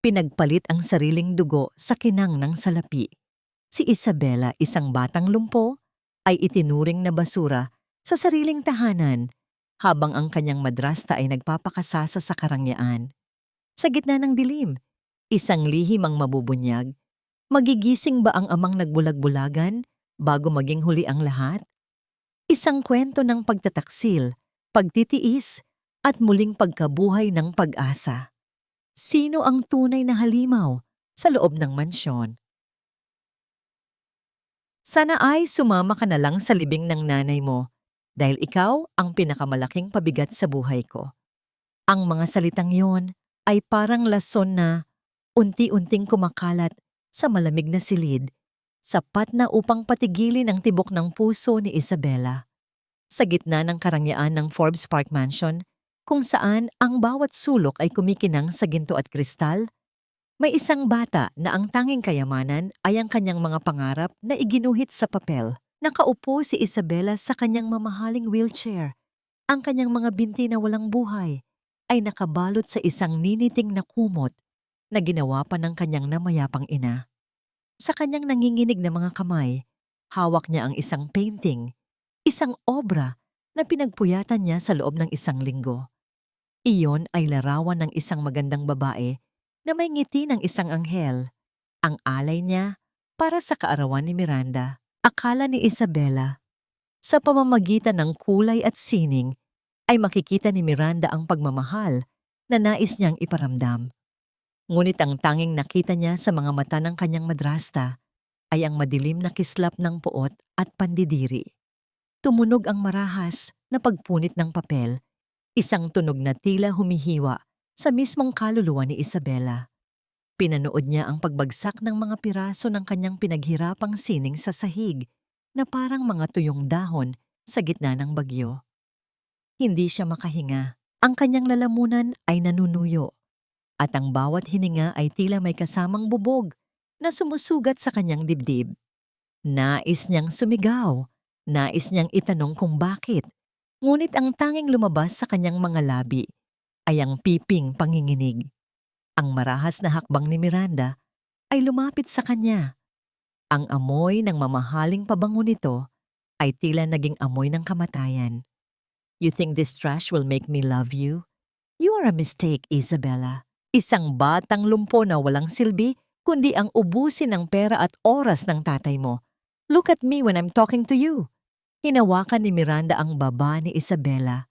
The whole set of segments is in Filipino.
Pinagpalit ang sariling dugo sa kinang ng salapi. Si Isabela, isang batang lumpo, ay itinuring na basura sa sariling tahanan habang ang kanyang madrasta ay nagpapakasasa sa karangyaan. Sa gitna ng dilim, isang lihim ang mabubunyag. Magigising ba ang amang nagbulag-bulagan bago maging huli ang lahat? Isang kwento ng pagtataksil, pagtitiis, at muling pagkabuhay ng pag-asa. Sino ang tunay na halimaw sa loob ng mansyon? Sana ay sumama ka na lang sa libing ng nanay mo dahil ikaw ang pinakamalaking pabigat sa buhay ko. Ang mga salitang yon ay parang lason na unti-unting kumakalat sa malamig na silid, sapat na upang patigilin ang tibok ng puso ni Isabela. Sa gitna ng karangyaan ng Forbes Park Mansion, kung saan ang bawat sulok ay kumikinang sa ginto at kristal, may isang bata na ang tanging kayamanan ay ang kanyang mga pangarap na iginuhit sa papel. Nakaupo si Isabela sa kanyang mamahaling wheelchair. Ang kanyang mga binti na walang buhay ay nakabalot sa isang niniting na kumot na ginawa pa ng kanyang namayapang ina. Sa kanyang nanginginig na mga kamay, hawak niya ang isang painting, isang obra na pinagpuyatan niya sa loob ng isang linggo. Iyon ay larawan ng isang magandang babae na may ngiti ng isang anghel. Ang alay niya para sa kaarawan ni Miranda. Akala ni Isabela, sa pamamagitan ng kulay at sining, ay makikita ni Miranda ang pagmamahal na nais niyang iparamdam. Ngunit ang tanging nakita niya sa mga mata ng kanyang madrasta ay ang madilim na kislap ng puot at pandidiri. Tumunog ang marahas na pagpunit ng papel, isang tunog na tila humihiwa sa mismong kaluluwa ni Isabela. Pinanood niya ang pagbagsak ng mga piraso ng kanyang pinaghirapang sining sa sahig na parang mga tuyong dahon sa gitna ng bagyo. Hindi siya makahinga. Ang kanyang lalamunan ay nanunuyo at ang bawat hininga ay tila may kasamang bubog na sumusugat sa kanyang dibdib. Nais niyang sumigaw, nais niyang itanong kung bakit, ngunit ang tanging lumabas sa kanyang mga labi ay ang piping panginginig. Ang marahas na hakbang ni Miranda ay lumapit sa kanya. Ang amoy ng mamahaling pabango nito ay tila naging amoy ng kamatayan. You think this trash will make me love you? You are a mistake, Isabela. Isang batang lumpo na walang silbi, kundi ang ubusin ng pera at oras ng tatay mo. Look at me when I'm talking to you. Hinawakan ni Miranda ang baba ni Isabela.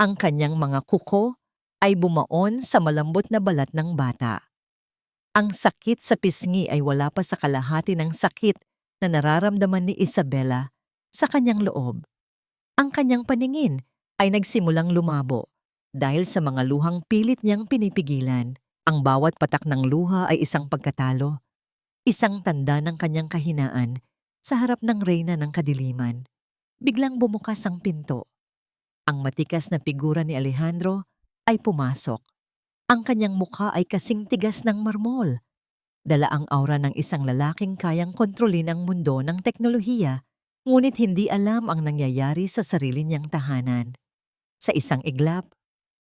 Ang kanyang mga kuko ay bumaon sa malambot na balat ng bata. Ang sakit sa pisngi ay wala pa sa kalahati ng sakit na nararamdaman ni Isabela sa kanyang loob. Ang kanyang paningin ay nagsimulang lumabo dahil sa mga luhang pilit niyang pinipigilan. Ang bawat patak ng luha ay isang pagkatalo, isang tanda ng kanyang kahinaan sa harap ng reyna ng kadiliman. Biglang bumukas ang pinto. Ang matikas na figura ni Alejandro ay pumasok. Ang kanyang mukha ay kasing tigas ng marmol. Dala ang aura ng isang lalaking kayang kontrolin ang mundo ng teknolohiya, ngunit hindi alam ang nangyayari sa sarili niyang tahanan. Sa isang iglap,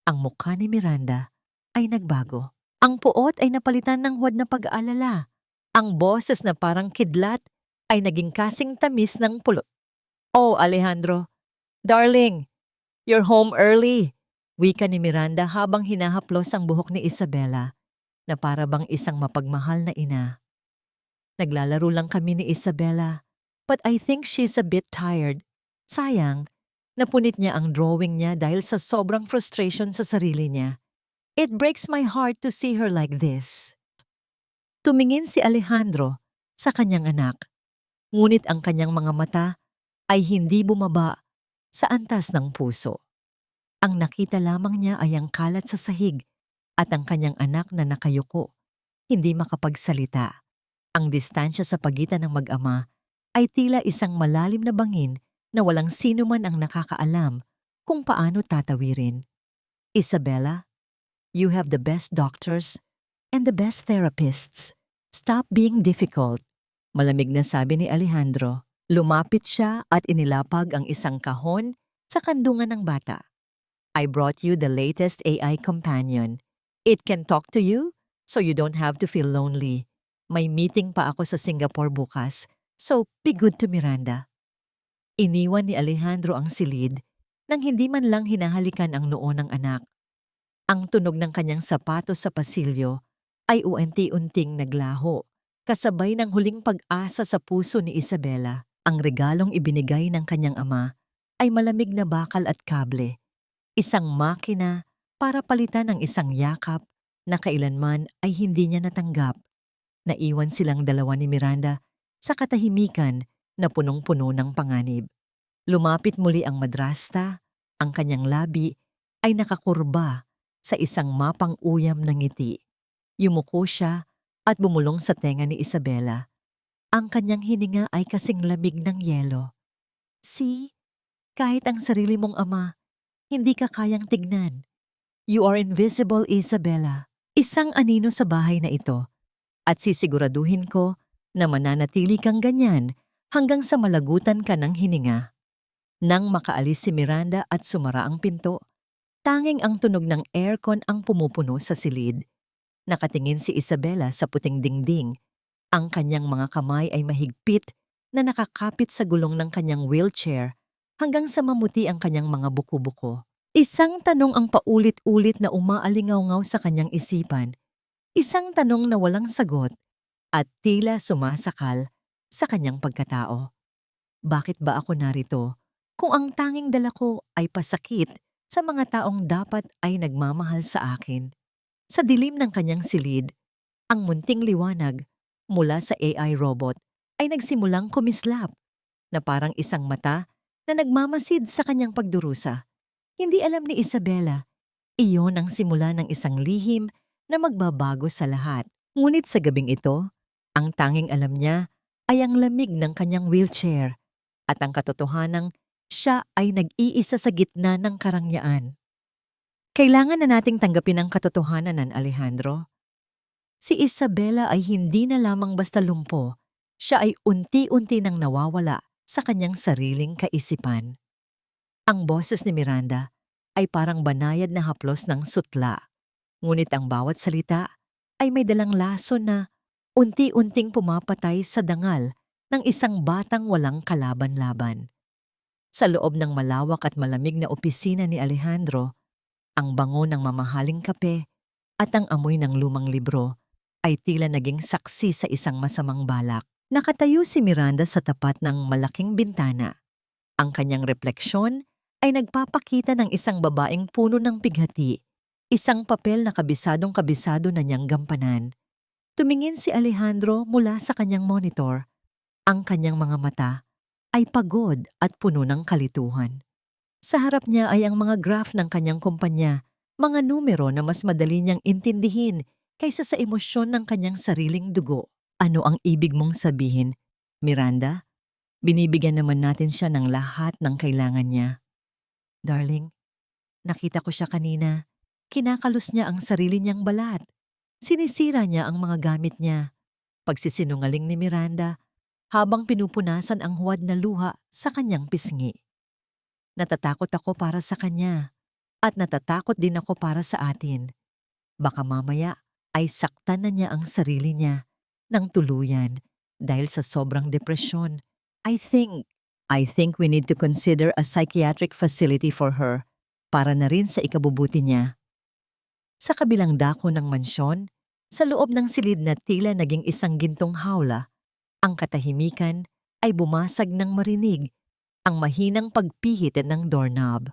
ang mukha ni Miranda ay nagbago. Ang puot ay napalitan ng huwad na pag-aalala. Ang boses na parang kidlat ay naging kasing tamis ng pulot. "Oh, Alejandro, darling, you're home early," wika ni Miranda habang hinahaplos ang buhok ni Isabela na para bang isang mapagmahal na ina. "Naglalaro lang kami ni Isabela, but I think she's a bit tired. Sayang, napunit niya ang drawing niya dahil sa sobrang frustration sa sarili niya. It breaks my heart to see her like this." Tumingin si Alejandro sa kanyang anak, ngunit ang kanyang mga mata ay hindi bumaba sa antas ng puso. Ang nakita lamang niya ay ang kalat sa sahig at ang kanyang anak na nakayuko, hindi makapagsalita. Ang distansya sa pagitan ng mag-ama ay tila isang malalim na bangin na walang sino man ang nakakaalam kung paano tatawirin. "Isabela, you have the best doctors and the best therapists. Stop being difficult," malamig na sabi ni Alejandro. Lumapit siya at inilapag ang isang kahon sa kandungan ng bata. "I brought you the latest AI companion. It can talk to you, so you don't have to feel lonely. May meeting pa ako sa Singapore bukas, so be good to Miranda." Iniwan ni Alejandro ang silid nang hindi man lang hinahalikan ang noo ng anak. Ang tunog ng kanyang sapatos sa pasilyo ay unti-unting naglaho, kasabay ng huling pag-asa sa puso ni Isabela. Ang regalong ibinigay ng kanyang ama ay malamig na bakal at kable, isang makina para palitan ng isang yakap na kailanman ay hindi niya natanggap. Naiwan silang dalawa ni Miranda sa katahimikan na punong-puno ng panganib. Lumapit muli ang madrasta, ang kanyang labi ay nakakurba sa isang mapang-uyam na ngiti. Yumuko siya at bumulong sa tenga ni Isabela. Ang kanyang hininga ay kasing lamig ng yelo. "See, kahit ang sarili mong ama, hindi ka kayang tignan. You are invisible, Isabela." Isang anino sa bahay na ito at sisiguraduhin ko na mananatili kang ganyan hanggang sa malagutan ka ng hininga. Nang makaalis si Miranda at sumara ang pinto, tanging ang tunog ng aircon ang pumupuno sa silid. Nakatingin si Isabela sa puting dingding. Ang kanyang mga kamay ay mahigpit na nakakapit sa gulong ng kanyang wheelchair hanggang sa mamuti ang kanyang mga buko-buko. Isang tanong ang paulit-ulit na umaalingaw-ngaw sa kanyang isipan. Isang tanong na walang sagot at tila sumasakal sa kanyang pagkatao. Bakit ba ako narito kung ang tanging dala ko ay pasakit sa mga taong dapat ay nagmamahal sa akin? Sa dilim ng kanyang silid, ang munting liwanag mula sa AI robot ay nagsimulang kumislap na parang isang mata na nagmamasid sa kanyang pagdurusa. Hindi alam ni Isabela, iyon ang simula ng isang lihim na magbabago sa lahat. Ngunit sa gabing ito, ang tanging alam niya ay ang lamig ng kanyang wheelchair at ang katotohanang siya ay nag-iisa sa gitna ng karangyaan. Kailangan na nating tanggapin ang katotohanan ng Alejandro. Si Isabela ay hindi na lamang basta lumpo, siya ay unti-unti nang nawawala sa kanyang sariling kaisipan. Ang boses ni Miranda ay parang banayad na haplos ng sutla, ngunit ang bawat salita ay may dalang lason na unti-unting pumapatay sa dangal ng isang batang walang kalaban-laban. Sa loob ng malawak at malamig na opisina ni Alejandro, ang bango ng mamahaling kape at ang amoy ng lumang libro ay tila naging saksi sa isang masamang balak. Nakatayo si Miranda sa tapat ng malaking bintana. Ang kanyang refleksyon ay nagpapakita ng isang babaeng puno ng pighati, isang papel na kabisado na niyang gampanan. Tumingin si Alejandro mula sa kanyang monitor. Ang kanyang mga mata ay pagod at puno ng kalituhan. Sa harap niya ay ang mga graph ng kanyang kumpanya, mga numero na mas madali niyang intindihin kaysa sa emosyon ng kanyang sariling dugo. Ano ang ibig mong sabihin, Miranda? Binibigyan naman natin siya ng lahat ng kailangan niya. Darling, nakita ko siya kanina. Kinakalos niya ang sarili niyang balat. Sinisira niya ang mga gamit niya. Pagsisinungaling ni Miranda habang pinupunasan ang huwad na luha sa kanyang pisngi. Natatakot ako para sa kanya at natatakot din ako para sa atin. Baka mamaya ay saktan na niya ang sarili niya ng tuluyan dahil sa sobrang depresyon. I think we need to consider a psychiatric facility for her para na rin sa ikabubuti niya. Sa kabilang dako ng mansyon, sa loob ng silid na tila naging isang gintong hawla, ang katahimikan ay bumasag ng marinig ang mahinang pagpihit ng doorknob.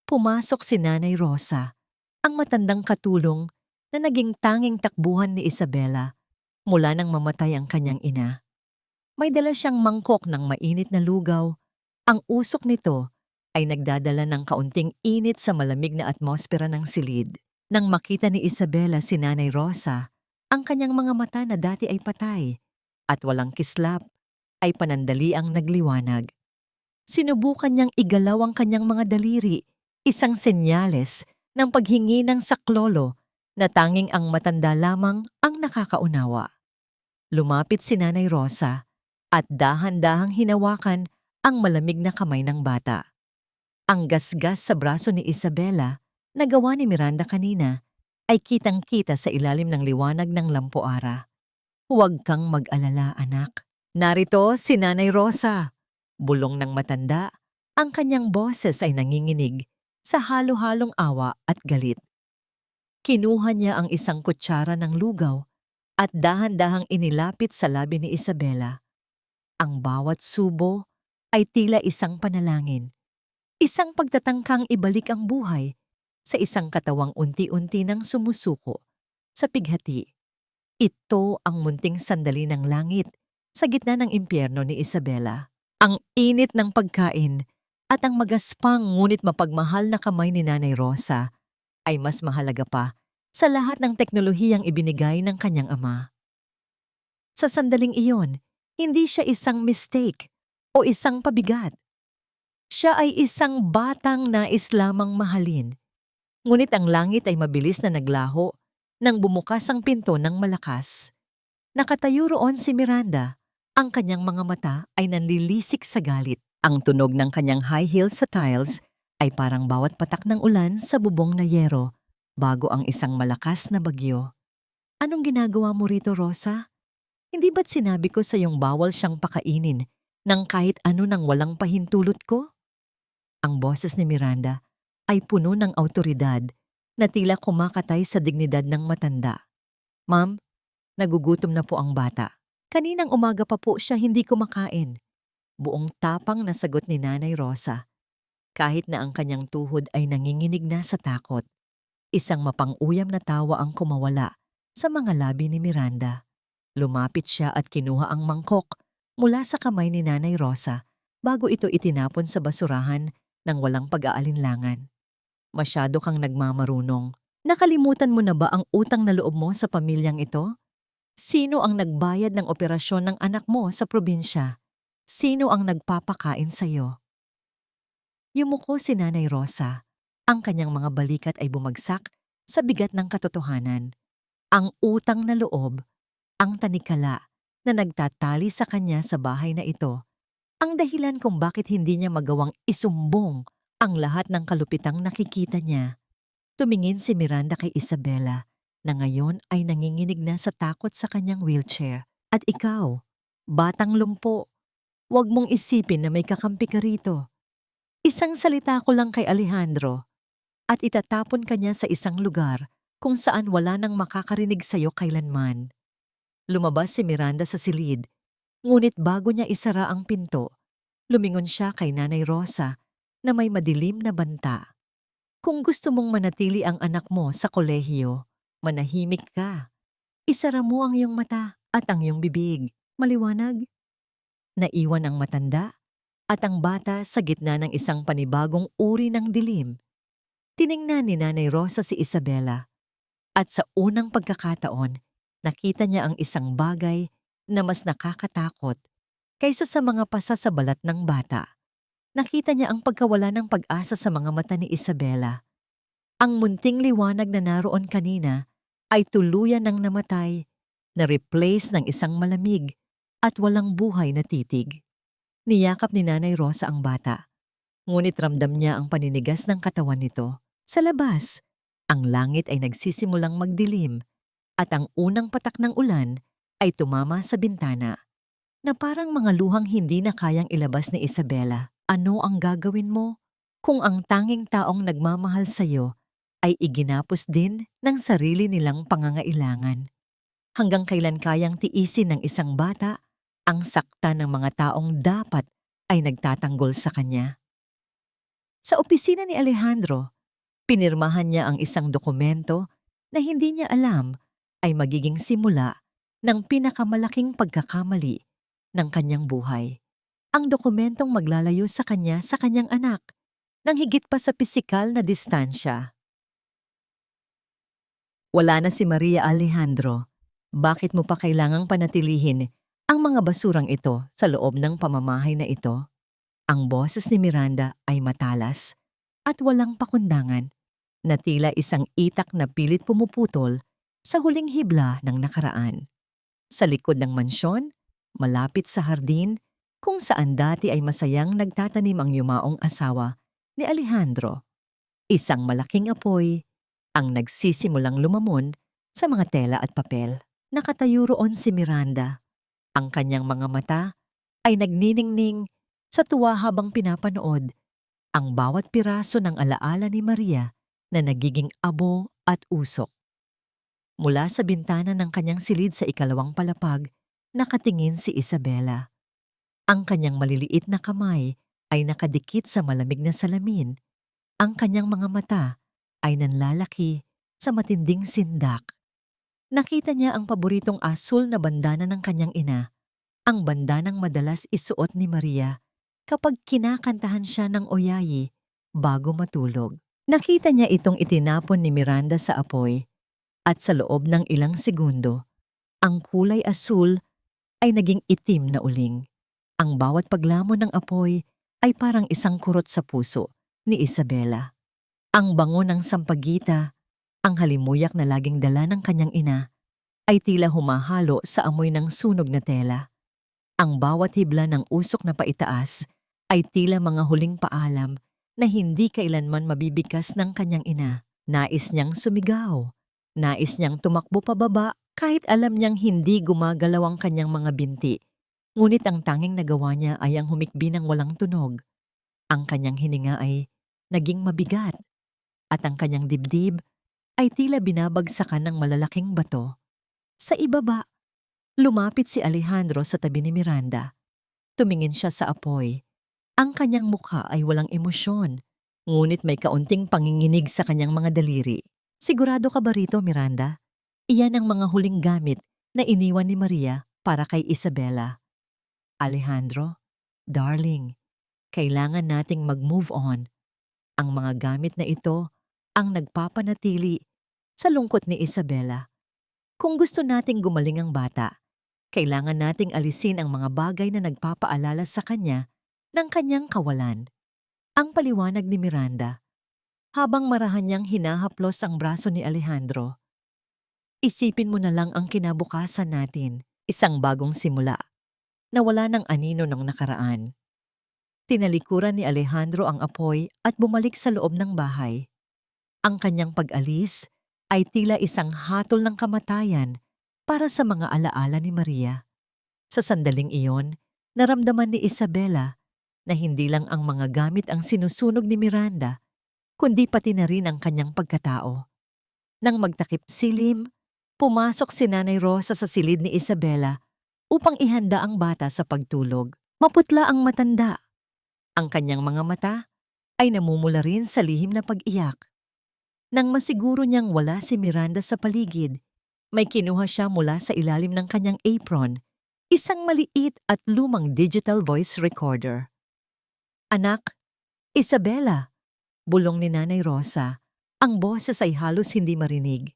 Pumasok si Nanay Rosa, ang matandang katulong na naging tanging takbuhan ni Isabela mula nang mamatay ang kanyang ina. May dala siyang mangkok ng mainit na lugaw. Ang usok nito ay nagdadala ng kaunting init sa malamig na atmosfera ng silid. Nang makita ni Isabela si Nanay Rosa, ang kanyang mga mata na dati ay patay at walang kislap ay panandaliang nagliwanag. Sinubukan niyang igalaw ang kanyang mga daliri, isang senyales ng paghingi ng saklolo na tanging ang matanda lamang ang nakakaunawa. Lumapit si Nanay Rosa at dahan-dahang hinawakan ang malamig na kamay ng bata. Ang gasgas sa braso ni Isabela na gawa ni Miranda kanina ay kitang-kita sa ilalim ng liwanag ng lampuara. Huwag kang mag-alala, anak. Narito si Nanay Rosa. Bulong ng matanda, ang kanyang boses ay nanginginig sa halo-halong awa at galit. Kinuha niya ang isang kutsara ng lugaw at dahan-dahang inilapit sa labi ni Isabela. Ang bawat subo ay tila isang panalangin, isang pagtatangkang ibalik ang buhay sa isang katawang unti-unti nang sumusuko sa pighati. Ito ang munting sandali ng langit sa gitna ng impyerno ni Isabela. Ang init ng pagkain at ang magaspang ngunit mapagmahal na kamay ni Nanay Rosa ay mas mahalaga pa sa lahat ng teknolohiyang ibinigay ng kanyang ama. Sa sandaling iyon, hindi siya isang mistake o isang pabigat. Siya ay isang batang nais lamang mahalin. Ngunit ang langit ay mabilis na naglaho nang bumukas ang pinto ng malakas. Nakatayo roon si Miranda. Ang kanyang mga mata ay nanlilisik sa galit. Ang tunog ng kanyang high heels sa tiles ay parang bawat patak ng ulan sa bubong na yero bago ang isang malakas na bagyo. Anong ginagawa mo rito, Rosa? Hindi ba't sinabi ko sa iyong bawal siyang pakainin ng kahit ano nang walang pahintulot ko? Ang boses ni Miranda ay puno ng awtoridad na tila kumakatay sa dignidad ng matanda. Ma'am, nagugutom na po ang bata. Kaninang umaga pa po siya hindi kumakain. Buong tapang na sagot ni Nanay Rosa. Kahit na ang kanyang tuhod ay nanginginig na sa takot. Isang mapang-uyam na tawa ang kumawala sa mga labi ni Miranda. Lumapit siya at kinuha ang mangkok mula sa kamay ni Nanay Rosa bago ito itinapon sa basurahan ng walang pag-aalinlangan. Masyado kang nagmamarunong. Nakalimutan mo na ba ang utang na loob mo sa pamilyang ito? Sino ang nagbayad ng operasyon ng anak mo sa probinsya? Sino ang nagpapakain sa iyo? Yumuko si Nanay Rosa. Ang kanyang mga balikat ay bumagsak sa bigat ng katotohanan. Ang utang na loob, ang tanikala na nagtatali sa kanya sa bahay na ito, ang dahilan kung bakit hindi niya magawang isumbong ang lahat ng kalupitang nakikita niya. Tumingin si Miranda kay Isabela na ngayon ay nanginginig na sa takot sa kanyang wheelchair. At ikaw, batang lumpo, huwag mong isipin na may kakampi ka rito. Isang salita ko lang kay Alejandro at itatapon ka niya sa isang lugar kung saan wala nang makakarinig sa'yo kailanman. Lumabas si Miranda sa silid, ngunit bago niya isara ang pinto, lumingon siya kay Nanay Rosa na may madilim na banta. Kung gusto mong manatili ang anak mo sa kolehiyo, manahimik ka. Isara mo ang iyong mata at ang iyong bibig. Maliwanag? Naiwan ang matanda at ang bata sa gitna ng isang panibagong uri ng dilim. Tiningnan ni Nanay Rosa si Isabela at sa unang pagkakataon, nakita niya ang isang bagay na mas nakakatakot kaysa sa mga pasa sa balat ng bata. Nakita niya ang pagkawala ng pag-asa sa mga mata ni Isabela. Ang munting liwanag na naroon kanina ay tuluyan ng namatay, na-replace ng isang malamig at walang buhay na titig. Niyakap ni Nanay Rosa ang bata, ngunit ramdam niya ang paninigas ng katawan nito. Sa labas, ang langit ay nagsisimulang magdilim at ang unang patak ng ulan ay tumama sa bintana na parang mga luhang hindi na kayang ilabas ni Isabela. Ano ang gagawin mo kung ang tanging taong nagmamahal sa iyo ay iginapos din ng sarili nilang pangangailangan? Hanggang kailan kayang tiisin ng isang bata ang sakta ng mga taong dapat ay nagtatanggol sa kanya? Sa opisina ni Alejandro, pinirmahan niya ang isang dokumento na hindi niya alam ay magiging simula ng pinakamalaking pagkakamali ng kanyang buhay. Ang dokumentong maglalayo sa kanya sa kanyang anak, nang higit pa sa pisikal na distansya. Wala na si Maria Alejandro. Bakit mo pa kailangang panatilihin ang mga basurang ito sa loob ng pamamahay na ito? Ang boses ni Miranda ay matalas at walang pakundangan, na tila isang itak na pilit pumuputol sa huling hibla ng nakaraan. Sa likod ng mansyon, malapit sa hardin, kung saan dati ay masayang nagtatanim ang yumaong asawa ni Alejandro. Isang malaking apoy ang nagsisimulang lumamon sa mga tela at papel. Nakatayo roon si Miranda. Ang kanyang mga mata ay nagniningning sa tuwa habang pinapanood ang bawat piraso ng alaala ni Maria na nagiging abo at usok. Mula sa bintana ng kanyang silid sa ikalawang palapag, nakatingin si Isabela. Ang kanyang maliliit na kamay ay nakadikit sa malamig na salamin. Ang kanyang mga mata ay nanlalaki sa matinding sindak. Nakita niya ang paboritong asul na bandana ng kanyang ina, ang bandanang madalas isuot ni Maria kapag kinakantahan siya ng oyayi bago matulog. Nakita niya itong itinapon ni Miranda sa apoy at sa loob ng ilang segundo, ang kulay asul ay naging itim na uling. Ang bawat paglamon ng apoy ay parang isang kurot sa puso ni Isabela. Ang bango ng sampagita, ang halimuyak na laging dala ng kanyang ina, ay tila humahalo sa amoy ng sunog na tela. Ang bawat hibla ng usok na paitaas ay tila mga huling paalam na hindi kailanman mabibigkas ng kanyang ina. Nais niyang sumigaw. Nais niyang tumakbo pababa kahit alam niyang hindi gumagalaw ang kanyang mga binti. Ngunit ang tanging nagawa niya ay ang humikbi ng walang tunog. Ang kanyang hininga ay naging mabigat at ang kanyang dibdib ay tila binabagsakan ng malalaking bato. Sa ibaba, lumapit si Alejandro sa tabi ni Miranda. Tumingin siya sa apoy. Ang kanyang mukha ay walang emosyon, ngunit may kaunting panginginig sa kanyang mga daliri. Sigurado ka ba rito, Miranda? Iyan ang mga huling gamit na iniwan ni Maria para kay Isabela. Alejandro, darling, kailangan nating mag-move on. Ang mga gamit na ito ang nagpapanatili sa lungkot ni Isabela. Kung gusto nating gumaling ang bata, kailangan nating alisin ang mga bagay na nagpapaalala sa kanya ng kanyang kawalan. Ang paliwanag ni Miranda, habang marahan niyang hinahaplos ang braso ni Alejandro. Isipin mo na lang ang kinabukasan natin, isang bagong simula, na wala ng anino ng nakaraan. Tinalikuran ni Alejandro ang apoy at bumalik sa loob ng bahay. Ang kanyang pag-alis ay tila isang hatol ng kamatayan para sa mga alaala ni Maria. Sa sandaling iyon, naramdaman ni Isabela na hindi lang ang mga gamit ang sinusunog ni Miranda, kundi pati na rin ang kanyang pagkatao. Nang magtakip silim, pumasok si Nanay Rosa sa silid ni Isabela upang ihanda ang bata sa pagtulog. Maputla ang matanda. Ang kanyang mga mata ay namumula rin sa lihim na pag-iyak. Nang masiguro niyang wala si Miranda sa paligid, may kinuha siya mula sa ilalim ng kanyang apron, isang maliit at lumang digital voice recorder. Anak, Isabela, bulong ni Nanay Rosa, ang boses ay halos hindi marinig.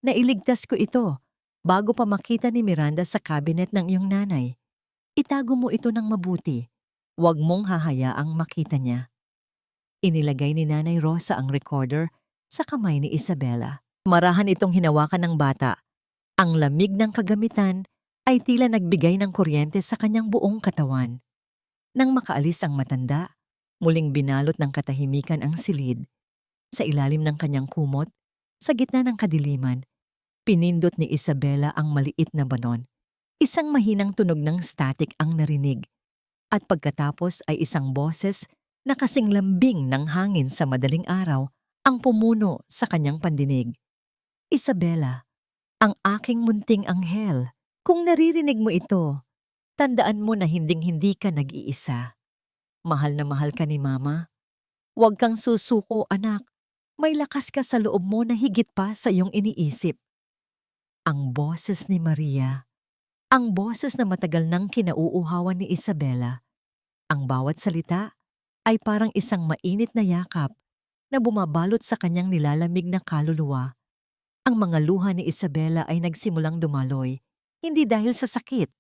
Nailigtas ko ito bago pa makita ni Miranda sa cabinet ng iyong nanay. Itago mo ito ng mabuti. Huwag mong hahayaang makita niya. Inilagay ni Nanay Rosa ang recorder sa kamay ni Isabela. Marahan itong hinawakan ng bata. Ang lamig ng kagamitan ay tila nagbigay ng kuryente sa kanyang buong katawan. Nang makaalis ang matanda, muling binalot ng katahimikan ang silid. Sa ilalim ng kanyang kumot, sa gitna ng kadiliman, pinindot ni Isabela ang maliit na banon. Isang mahinang tunog ng static ang narinig. At pagkatapos ay isang boses na kasing lambing ng hangin sa madaling araw ang pumuno sa kanyang pandinig. Isabela, ang aking munting anghel, kung naririnig mo ito, tandaan mo na hinding-hindi ka nag-iisa. Mahal na mahal ka ni Mama. Huwag kang susuko, anak. May lakas ka sa loob mo na higit pa sa iyong iniisip. Ang boses ni Maria. Ang boses na matagal nang kinauuhawan ni Isabela. Ang bawat salita ay parang isang mainit na yakap na bumabalot sa kanyang nilalamig na kaluluwa. Ang mga luha ni Isabela ay nagsimulang dumaloy, hindi dahil sa sakit,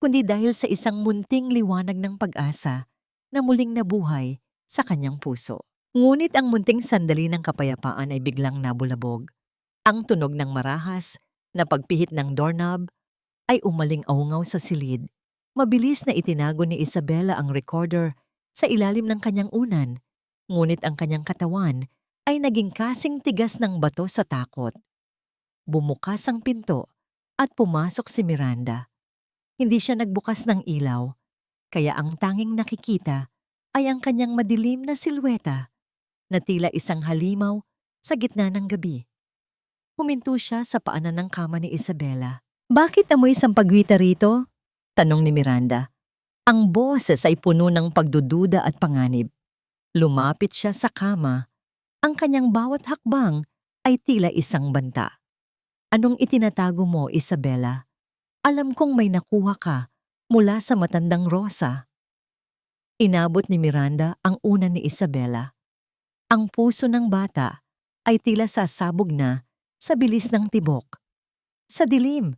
kundi dahil sa isang munting liwanag ng pag-asa na muling nabuhay sa kanyang puso. Ngunit ang munting sandali ng kapayapaan ay biglang nabulabog. Ang tunog ng marahas na pagpihit ng doorknob ay umaling-aungaw sa silid. Mabilis na itinago ni Isabela ang recorder sa ilalim ng kanyang unan, ngunit ang kanyang katawan ay naging kasing tigas ng bato sa takot. Bumukas ang pinto at pumasok si Miranda. Hindi siya nagbukas ng ilaw, kaya ang tanging nakikita ay ang kanyang madilim na silweta na tila isang halimaw sa gitna ng gabi. Huminto siya sa paanan ng kama ni Isabela. "Bakit amoy sampagwita rito?" tanong ni Miranda. Ang boses ay puno ng pagdududa at panganib. Lumapit siya sa kama. Ang kanyang bawat hakbang ay tila isang banta. "Anong itinatago mo, Isabela? Alam kong may nakuha ka mula sa matandang Rosa." Inabot ni Miranda ang una ni Isabela. Ang puso ng bata ay tila sasabog na sa bilis ng tibok. Sa dilim,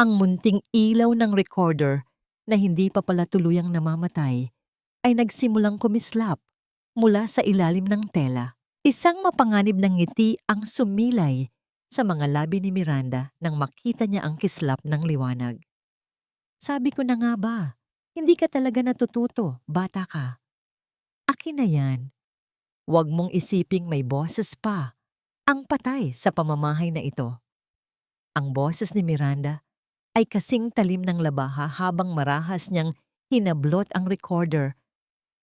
ang munting ilaw ng recorder na hindi pa pala tuluyang namamatay ay nagsimulang kumislap mula sa ilalim ng tela. Isang mapanganib ng ngiti ang sumilay sa mga labi ni Miranda nang makita niya ang kislap ng liwanag. "Sabi ko na nga ba, hindi ka talaga natututo, bata ka. Akin na yan. Huwag mong isiping may boses pa ang patay sa pamamahay na ito." Ang boses ni Miranda ay kasing talim ng labaha habang marahas niyang hinablot ang recorder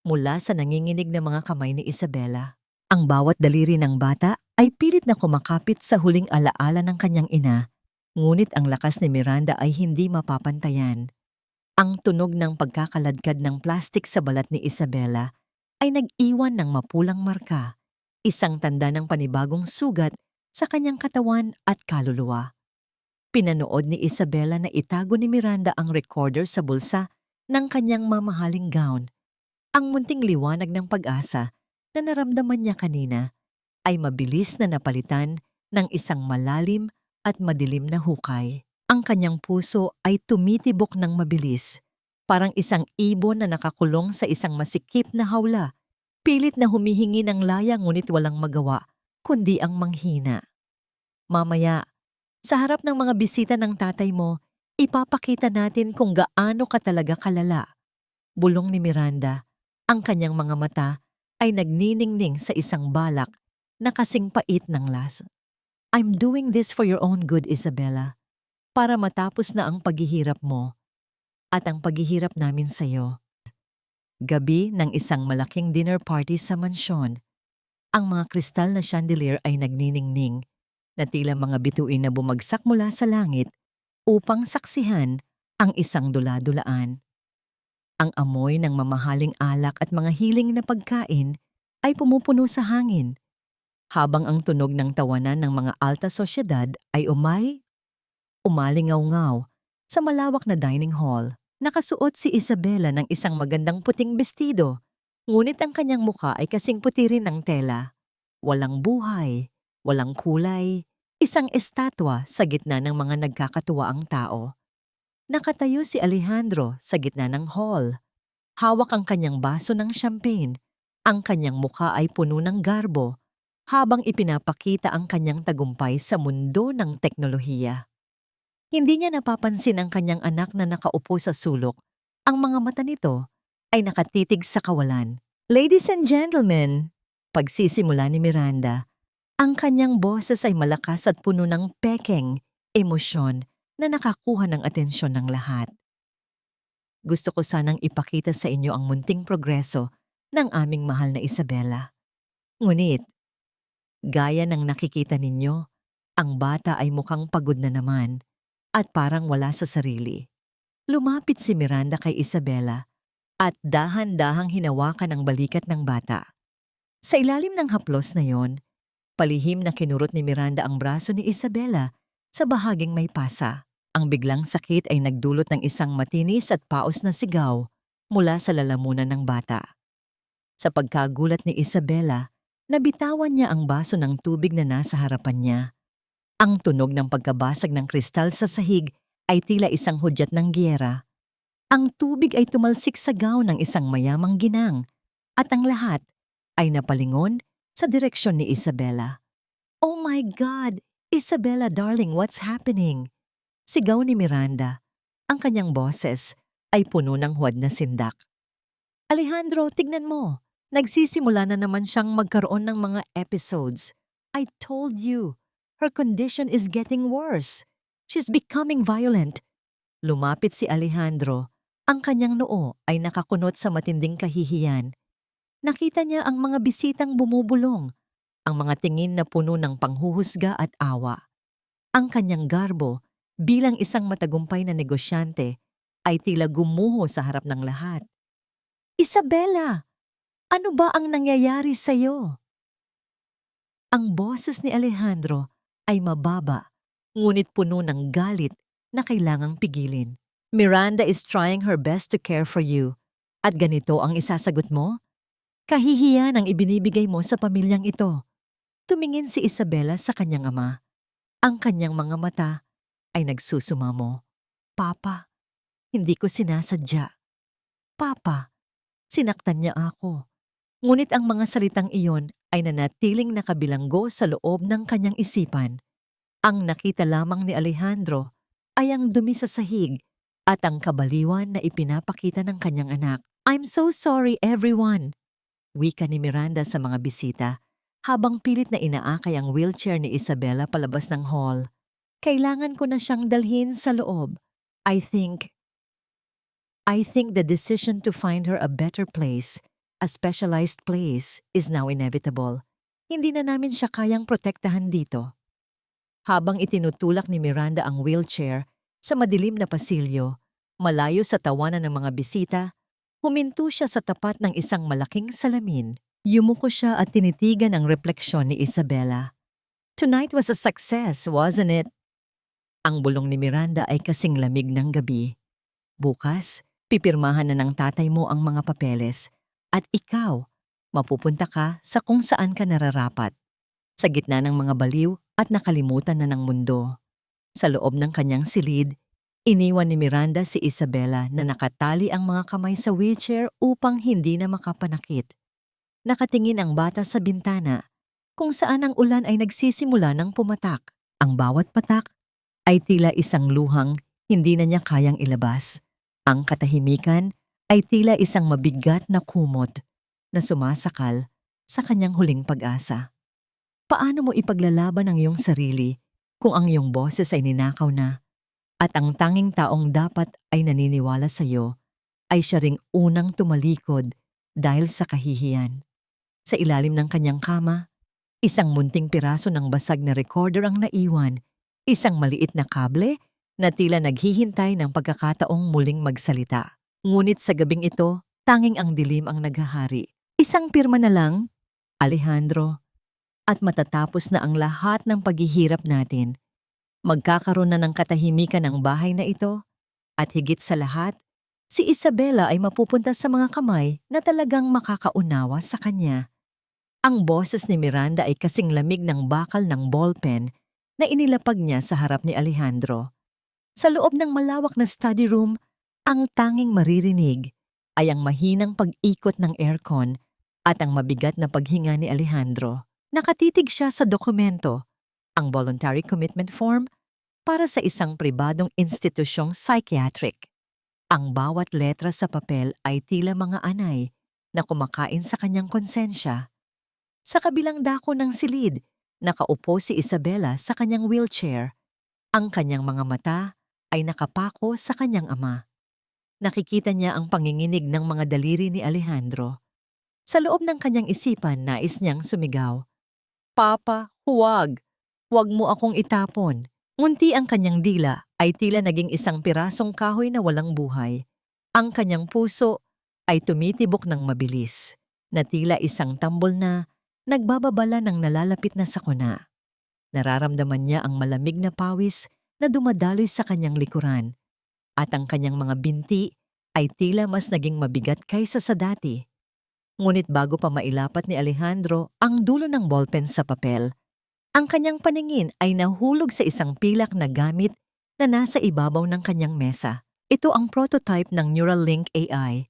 mula sa nanginginig na mga kamay ni Isabela. Ang bawat daliri ng bata ay pilit na kumakapit sa huling alaala ng kanyang ina, ngunit ang lakas ni Miranda ay hindi mapapantayan. Ang tunog ng pagkakaladkad ng plastik sa balat ni Isabela ay nag-iwan ng mapulang marka, isang tanda ng panibagong sugat sa kanyang katawan at kaluluwa. Pinanood ni Isabela na itago ni Miranda ang recorder sa bulsa ng kanyang mamahaling gown. Ang munting liwanag ng pag-asa na naramdaman niya kanina ay mabilis na napalitan ng isang malalim at madilim na hukay. Ang kanyang puso ay tumitibok ng mabilis, parang isang ibon na nakakulong sa isang masikip na hawla, pilit na humihingi ng laya ngunit walang magawa, kundi ang manghina. "Mamaya, sa harap ng mga bisita ng tatay mo, ipapakita natin kung gaano ka talaga kalala," bulong ni Miranda. Ang kanyang mga mata ay nagniningning sa isang balak na kasing pait ng laso. "I'm doing this for your own good, Isabela, para matapos na ang paghihirap mo at ang paghihirap namin sa'yo." Gabi ng isang malaking dinner party sa mansyon. Ang mga kristal na chandelier ay nagniningning na tila mga bituin na bumagsak mula sa langit upang saksihan ang isang dula-dulaan. Ang amoy ng mamahaling alak at mga hiling na pagkain ay pumupuno sa hangin, habang ang tunog ng tawanan ng mga alta sosyedad ay umalingaw-ngaw sa malawak na dining hall. Nakasuot si Isabela ng isang magandang puting bestido, ngunit ang kanyang mukha ay kasing puti rin ng tela. Walang buhay, walang kulay, isang estatwa sa gitna ng mga nagkakatuwaang tao. Nakatayo si Alejandro sa gitna ng hall. Hawak ang kanyang baso ng champagne. Ang kanyang mukha ay puno ng garbo habang ipinapakita ang kanyang tagumpay sa mundo ng teknolohiya. Hindi niya napapansin ang kanyang anak na nakaupo sa sulok. Ang mga mata nito ay nakatitig sa kawalan. "Ladies and gentlemen," pagsisimula ni Miranda, ang kanyang boses ay malakas at puno ng pekeng emosyon na nakakuha ng atensyon ng lahat. "Gusto ko sanang ipakita sa inyo ang munting progreso ng aming mahal na Isabela. Ngunit, gaya ng nakikita ninyo, ang bata ay mukhang pagod na naman at parang wala sa sarili." Lumapit si Miranda kay Isabela at dahan-dahang hinawakan ang balikat ng bata. Sa ilalim ng haplos na yon, palihim na kinurot ni Miranda ang braso ni Isabela sa bahaging may pasa. Ang biglang sakit ay nagdulot ng isang matinis at paos na sigaw mula sa lalamunan ng bata. Sa pagkagulat ni Isabela, nabitawan niya ang baso ng tubig na nasa harapan niya. Ang tunog ng pagkabasag ng kristal sa sahig ay tila isang hudyat ng giyera. Ang tubig ay tumalsik sa gown ng isang mayamang ginang at ang lahat ay napalingon sa direksyon ni Isabela. "Oh my God! Isabela darling, what's happening?" Sigaw ni Miranda. Ang kanyang boses ay puno ng huwad na sindak. "Alejandro, tignan mo! Nagsisimula na naman siyang magkaroon ng mga episodes. I told you, her condition is getting worse. She's becoming violent. Lumapit si Alejandro. Ang kanyang noo ay nakakunot sa matinding kahihiyan. Nakita niya ang mga bisitang bumubulong, ang mga tingin na puno ng panghuhusga at awa. Ang kanyang garbo bilang isang matagumpay na negosyante ay tila gumuho sa harap ng lahat. Isabella! Ano ba ang nangyayari sa'yo? Ang boses ni Alejandro ay mababa, ngunit puno ng galit na kailangang pigilin. Miranda is trying her best to care for you. At ganito ang isasagot mo? Kahihiyan ang ibinibigay mo sa pamilyang ito. Tumingin si Isabella sa kanyang ama. Ang kanyang mga mata ay nagsusumamo. Papa, hindi ko sinasadya. Papa, sinaktan niya ako. Ngunit ang mga salitang iyon ay nanatiling nakabilanggo sa loob ng kanyang isipan. Ang nakita lamang ni Alejandro ay ang dumi sa sahig at ang kabaliwan na ipinapakita ng kanyang anak. I'm so sorry everyone, wika ni Miranda sa mga bisita habang pilit na inaakay ang wheelchair ni Isabella palabas ng hall. Kailangan ko na siyang dalhin sa loob. I think the decision to find her a better place, a specialized place, is now inevitable. Hindi na namin siya kayang protektahan dito. Habang itinutulak ni Miranda ang wheelchair sa madilim na pasilyo, malayo sa tawanan ng mga bisita, huminto siya sa tapat ng isang malaking salamin. Yumuko siya at tinitigan ang refleksyon ni Isabella. Tonight was a success, wasn't it? Ang bulong ni Miranda ay kasing lamig ng gabi. Bukas, pipirmahan na ng tatay mo ang mga papeles at ikaw, mapupunta ka sa kung saan ka nararapat. Sa gitna ng mga baliw at nakalimutan na ng mundo. Sa loob ng kanyang silid, iniwan ni Miranda si Isabella na nakatali ang mga kamay sa wheelchair upang hindi na makapanakit. Nakatingin ang bata sa bintana kung saan ang ulan ay nagsisimula ng pumatak. Ang bawat patak ay tila isang luhang hindi na niya kayang ilabas. Ang katahimikan ay tila isang mabigat na kumot na sumasakal sa kanyang huling pag-asa. Paano mo ipaglalaban ang iyong sarili kung ang iyong boses ay ninakaw na at ang tanging taong dapat ay naniniwala sa iyo ay siya ring unang tumalikod dahil sa kahihiyan? Sa ilalim ng kanyang kama, isang munting piraso ng basag na recorder ang naiwan, isang maliit na kable na tila naghihintay ng pagkakataong muling magsalita. Ngunit sa gabing ito, tanging ang dilim ang naghahari. Isang pirma na lang, Alejandro, at matatapos na ang lahat ng paghihirap natin. Magkakaroon na ng katahimikan ang bahay na ito, at higit sa lahat, si Isabella ay mapupunta sa mga kamay na talagang makakaunawa sa kanya. Ang boses ni Miranda ay kasing lamig ng bakal ng ballpen na inilapag niya sa harap ni Alejandro. Sa loob ng malawak na study room, ang tanging maririnig ay ang mahinang pag-ikot ng aircon at ang mabigat na paghinga ni Alejandro. Nakatitig siya sa dokumento, ang voluntary commitment form para sa isang pribadong institusyong psychiatric. Ang bawat letra sa papel ay tila mga anay na kumakain sa kanyang konsensya. Sa kabilang dako ng silid, nakaupo si Isabella sa kanyang wheelchair. Ang kanyang mga mata ay nakapako sa kanyang ama. Nakikita niya ang panginginig ng mga daliri ni Alejandro. Sa loob ng kanyang isipan, nais niyang sumigaw. Papa, huwag! Huwag mo akong itapon. Ngunti ang kanyang dila ay tila naging isang pirasong kahoy na walang buhay. Ang kanyang puso ay tumitibok ng mabilis, na tila isang tambol na nagbababala ng nalalapit na sakuna. Nararamdaman niya ang malamig na pawis na dumadaloy sa kanyang likuran, at ang kanyang mga binti ay tila mas naging mabigat kaysa sa dati. Ngunit bago pa mailapat ni Alejandro ang dulo ng ballpen sa papel, ang kanyang paningin ay nahulog sa isang pilak na gamit na nasa ibabaw ng kanyang mesa. Ito ang prototype ng Neuralink AI,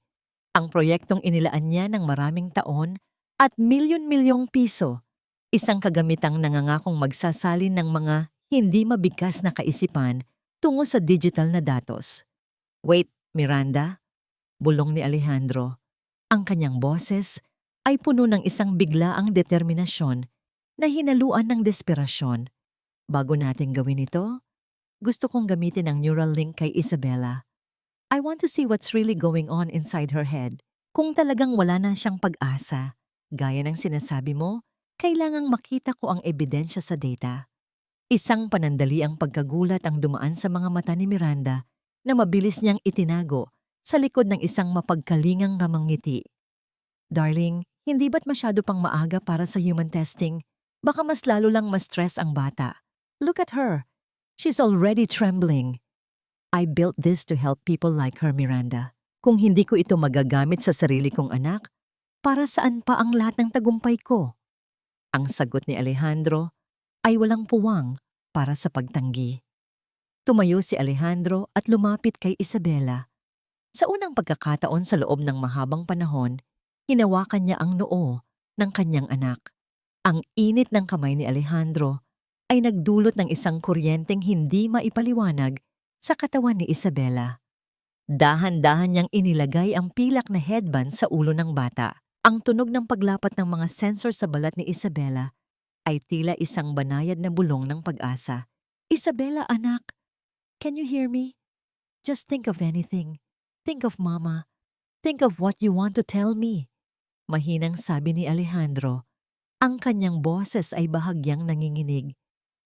ang proyektong inilaan niya ng maraming taon at milyon-milyong piso, isang kagamitang nangangakong magsasalin ng mga hindi mabigkas na kaisipan tungo sa digital na datos. Wait, Miranda? Bulong ni Alejandro. Ang kanyang boses ay puno ng isang biglaang determinasyon na hinaluan ng desperasyon. Bago natin gawin ito, gusto kong gamitin ang neural link kay Isabella. I want to see what's really going on inside her head. Kung talagang wala na siyang pag-asa, gaya ng sinasabi mo, kailangang makita ko ang ebidensya sa data. Isang panandaliang pagkagulat ang dumaan sa mga mata ni Miranda na mabilis niyang itinago sa likod ng isang mapagkalingang ngiti. Darling, hindi ba't masyado pang maaga para sa human testing? Baka mas lalo lang ma-stress ang bata. Look at her. She's already trembling. I built this to help people like her, Miranda. Kung hindi ko ito magagamit sa sarili kong anak, para saan pa ang lahat ng tagumpay ko? Ang sagot ni Alejandro ay walang puwang para sa pagtanggi. Tumayo si Alejandro at lumapit kay Isabella. Sa unang pagkakataon sa loob ng mahabang panahon, hinawakan niya ang noo ng kanyang anak. Ang init ng kamay ni Alejandro ay nagdulot ng isang kuryenteng hindi maipaliwanag sa katawan ni Isabella. Dahan-dahan niyang inilagay ang pilak na headband sa ulo ng bata. Ang tunog ng paglapat ng mga sensor sa balat ni Isabella ay tila isang banayad na bulong ng pag-asa. Isabella, anak, can you hear me? Just think of anything. Think of Mama. Think of what you want to tell me. Mahinang sabi ni Alejandro. Ang kanyang boses ay bahagyang nanginginig.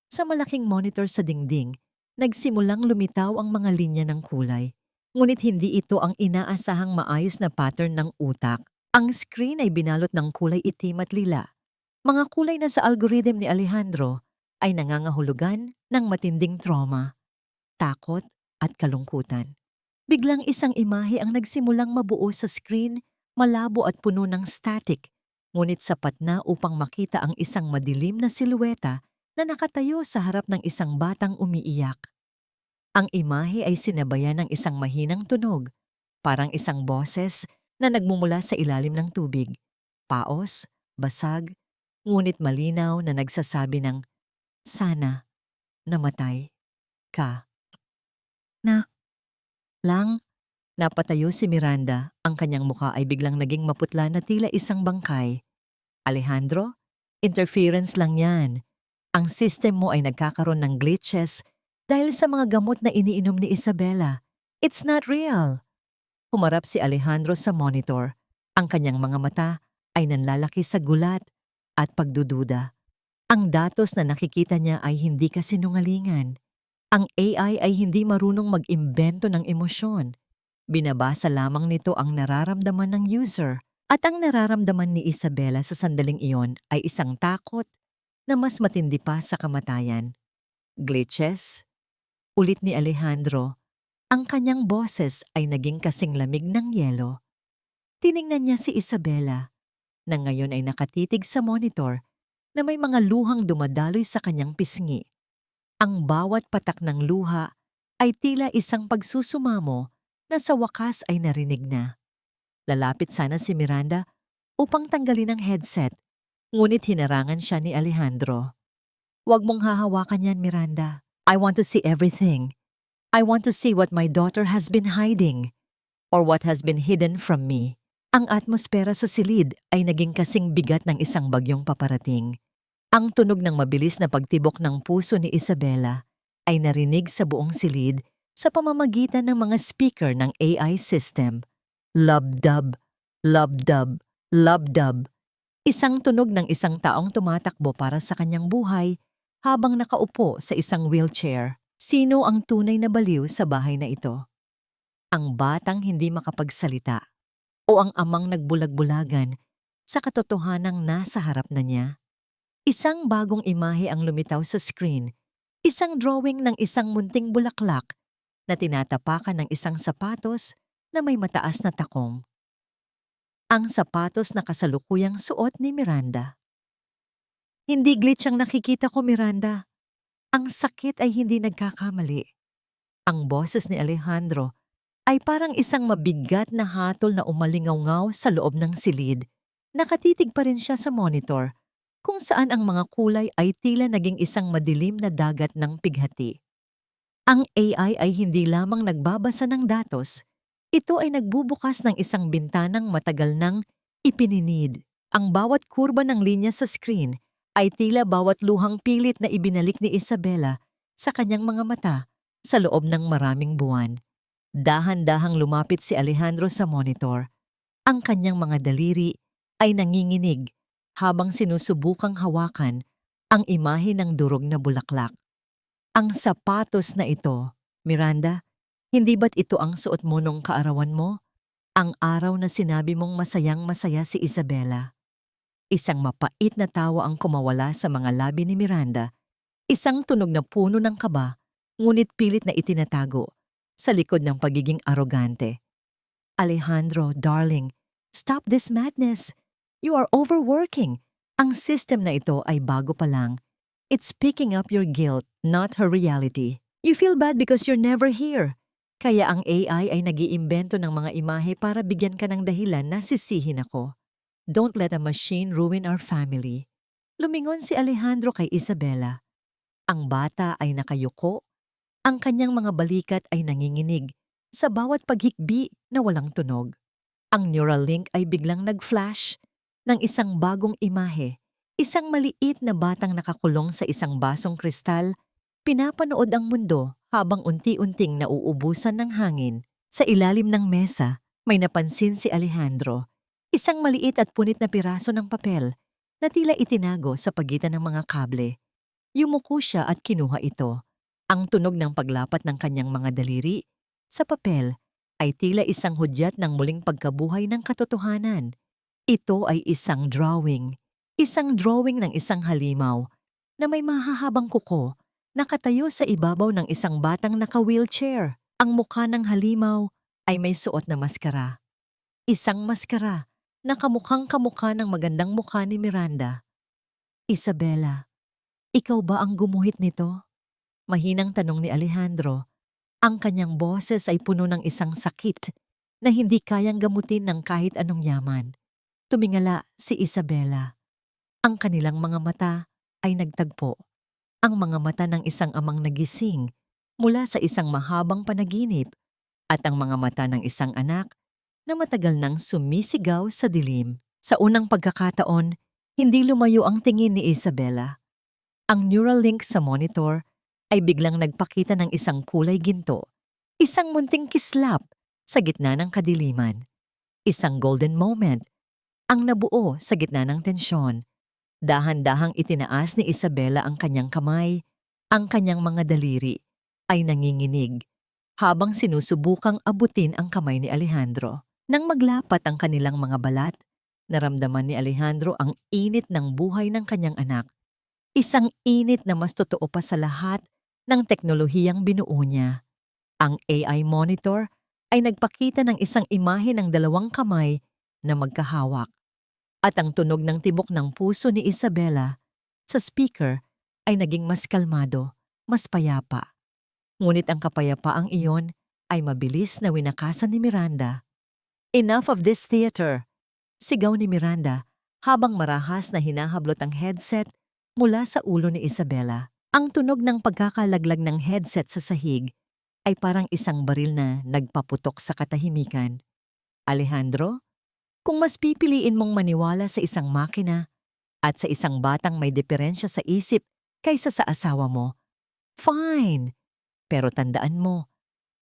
Sa malaking monitor sa dingding, nagsimulang lumitaw ang mga linya ng kulay. Ngunit hindi ito ang inaasahang maayos na pattern ng utak. Ang screen ay binalot ng kulay itim at lila. Mga kulay na sa algorithm ni Alejandro ay nangangahulugan ng matinding trauma, takot at kalungkutan. Biglang isang imahe ang nagsimulang mabuo sa screen, malabo at puno ng static, ngunit sapat na upang makita ang isang madilim na silueta na nakatayo sa harap ng isang batang umiiyak. Ang imahe ay sinabayan ng isang mahinang tunog, parang isang boses na nagmumula sa ilalim ng tubig. Paos, basag, ngunit malinaw na nagsasabi ng, "Sana namatay ka." Na lang, napatayo si Miranda. Ang kanyang mukha ay biglang naging maputla na tila isang bangkay. Alejandro, interference lang yan. Ang system mo ay nagkakaroon ng glitches dahil sa mga gamot na iniinom ni Isabella. It's not real. Humarap si Alejandro sa monitor. Ang kanyang mga mata ay nanlalaki sa gulat at pagdududa. Ang datos na nakikita niya ay hindi kasinungalingan. Ang AI ay hindi marunong mag-imbento ng emosyon. Binabasa lamang nito ang nararamdaman ng user. At ang nararamdaman ni Isabella sa sandaling iyon ay isang takot na mas matindi pa sa kamatayan. Glitches? Ulit ni Alejandro. Ang kanyang boses ay naging kasing lamig ng yelo. Tiningnan niya si Isabella, na ngayon ay nakatitig sa monitor na may mga luhang dumadaloy sa kanyang pisngi. Ang bawat patak ng luha ay tila isang pagsusumamo na sa wakas ay narinig na. Lalapit sana si Miranda upang tanggalin ang headset, ngunit hinarangan siya ni Alejandro. "Huwag mong hahawakan yan, Miranda. I want to see everything. I want to see what my daughter has been hiding or what has been hidden from me." Ang atmosfera sa silid ay naging kasing bigat ng isang bagyong paparating. Ang tunog ng mabilis na pagtibok ng puso ni Isabella ay narinig sa buong silid sa pamamagitan ng mga speaker ng AI system. Lub-dub, lub-dub, lub-dub. Isang tunog ng isang taong tumatakbo para sa kanyang buhay habang nakaupo sa isang wheelchair. Sino ang tunay na baliw sa bahay na ito? Ang batang hindi makapagsalita o ang amang nagbulag-bulagan sa katotohanang nasa harap na niya? Isang bagong imahe ang lumitaw sa screen, isang drawing ng isang munting bulaklak na tinatapakan ng isang sapatos na may mataas na takong. Ang sapatos na kasalukuyang suot ni Miranda. "Hindi glitch ang nakikita ko, Miranda. Ang sakit ay hindi nagkakamali." Ang boses ni Alejandro ay parang isang mabigat na hatol na umalingaw-ngaw sa loob ng silid. Nakatitig pa rin siya sa monitor, kung saan ang mga kulay ay tila naging isang madilim na dagat ng pighati. Ang AI ay hindi lamang nagbabasa ng datos, ito ay nagbubukas ng isang bintanang matagal nang ipininid. Ang bawat kurba ng linya sa screen ay tila bawat luhang pilit na ibinalik ni Isabela sa kanyang mga mata sa loob ng maraming buwan. Dahan-dahang lumapit si Alejandro sa monitor. Ang kanyang mga daliri ay nanginginig habang sinusubukang hawakan ang imahe ng durog na bulaklak. Ang sapatos na ito, Miranda, hindi ba't ito ang suot mo nung kaarawan mo? Ang araw na sinabi mong masayang-masaya si Isabela. Isang mapait na tawa ang kumawala sa mga labi ni Miranda, isang tunog na puno ng kaba, ngunit pilit na itinatago sa likod ng pagiging arogante. Alejandro, darling, stop this madness. You are overworking. Ang system na ito ay bago pa lang. It's picking up your guilt, not her reality. You feel bad because you're never here. Kaya ang AI ay nag-iimbento ng mga imahe para bigyan ka ng dahilan na sisihin ako. Don't let a machine ruin our family. Lumingon si Alejandro kay Isabela. Ang bata ay nakayuko. Ang kanyang mga balikat ay nanginginig sa bawat paghikbi na walang tunog. Ang neural link ay biglang nag-flash ng isang bagong imahe. Isang maliit na batang nakakulong sa isang basong kristal, pinapanood ang mundo habang unti-unting nauubusan ng hangin. Sa ilalim ng mesa, may napansin si Alejandro. Isang maliit at punit na piraso ng papel na tila itinago sa pagitan ng mga kable. Yumuko siya at kinuha ito. Ang tunog ng paglapat ng kanyang mga daliri sa papel ay tila isang hudyat ng muling pagkabuhay ng katotohanan. Ito ay isang drawing ng isang halimaw na may mahahabang kuko nakatayo sa ibabaw ng isang batang naka-wheelchair. Ang mukha ng halimaw ay may suot na maskara. Isang maskara na kamukhang kamukha ng magandang mukha ni Miranda. Isabela, ikaw ba ang gumuhit nito? Mahinang tanong ni Alejandro. Ang kanyang boses ay puno ng isang sakit na hindi kayang gamutin ng kahit anong yaman. Tumingala si Isabela. Ang kanilang mga mata ay nagtagpo. Ang mga mata ng isang amang nagising mula sa isang mahabang panaginip at ang mga mata ng isang anak na matagal nang sumisigaw sa dilim. Sa unang pagkakataon, hindi lumayo ang tingin ni Isabela. Ang neural link sa monitor ay biglang nagpakita ng isang kulay ginto, isang munting kislap sa gitna ng kadiliman. Isang golden moment ang nabuo sa gitna ng tensyon. Dahan-dahang itinaas ni Isabela ang kanyang kamay, ang kanyang mga daliri ay nanginginig habang sinusubukang abutin ang kamay ni Alejandro. Nang maglapat ang kanilang mga balat, naramdaman ni Alejandro ang init ng buhay ng kanyang anak. Isang init na mas totoo pa sa lahat ng teknolohiyang binuo niya. Ang AI monitor ay nagpakita ng isang imahe ng dalawang kamay na magkahawak. At ang tunog ng tibok ng puso ni Isabela sa speaker ay naging mas kalmado, mas payapa. Ngunit ang kapayapaang iyon ay mabilis na winakasan ni Miranda. Enough of this theater! Sigaw ni Miranda habang marahas na hinahablot ang headset mula sa ulo ni Isabela. Ang tunog ng pagkakalaglag ng headset sa sahig ay parang isang baril na nagpaputok sa katahimikan. Alejandro, kung mas pipiliin mong maniwala sa isang makina at sa isang batang may diferensya sa isip kaysa sa asawa mo, fine. Pero tandaan mo,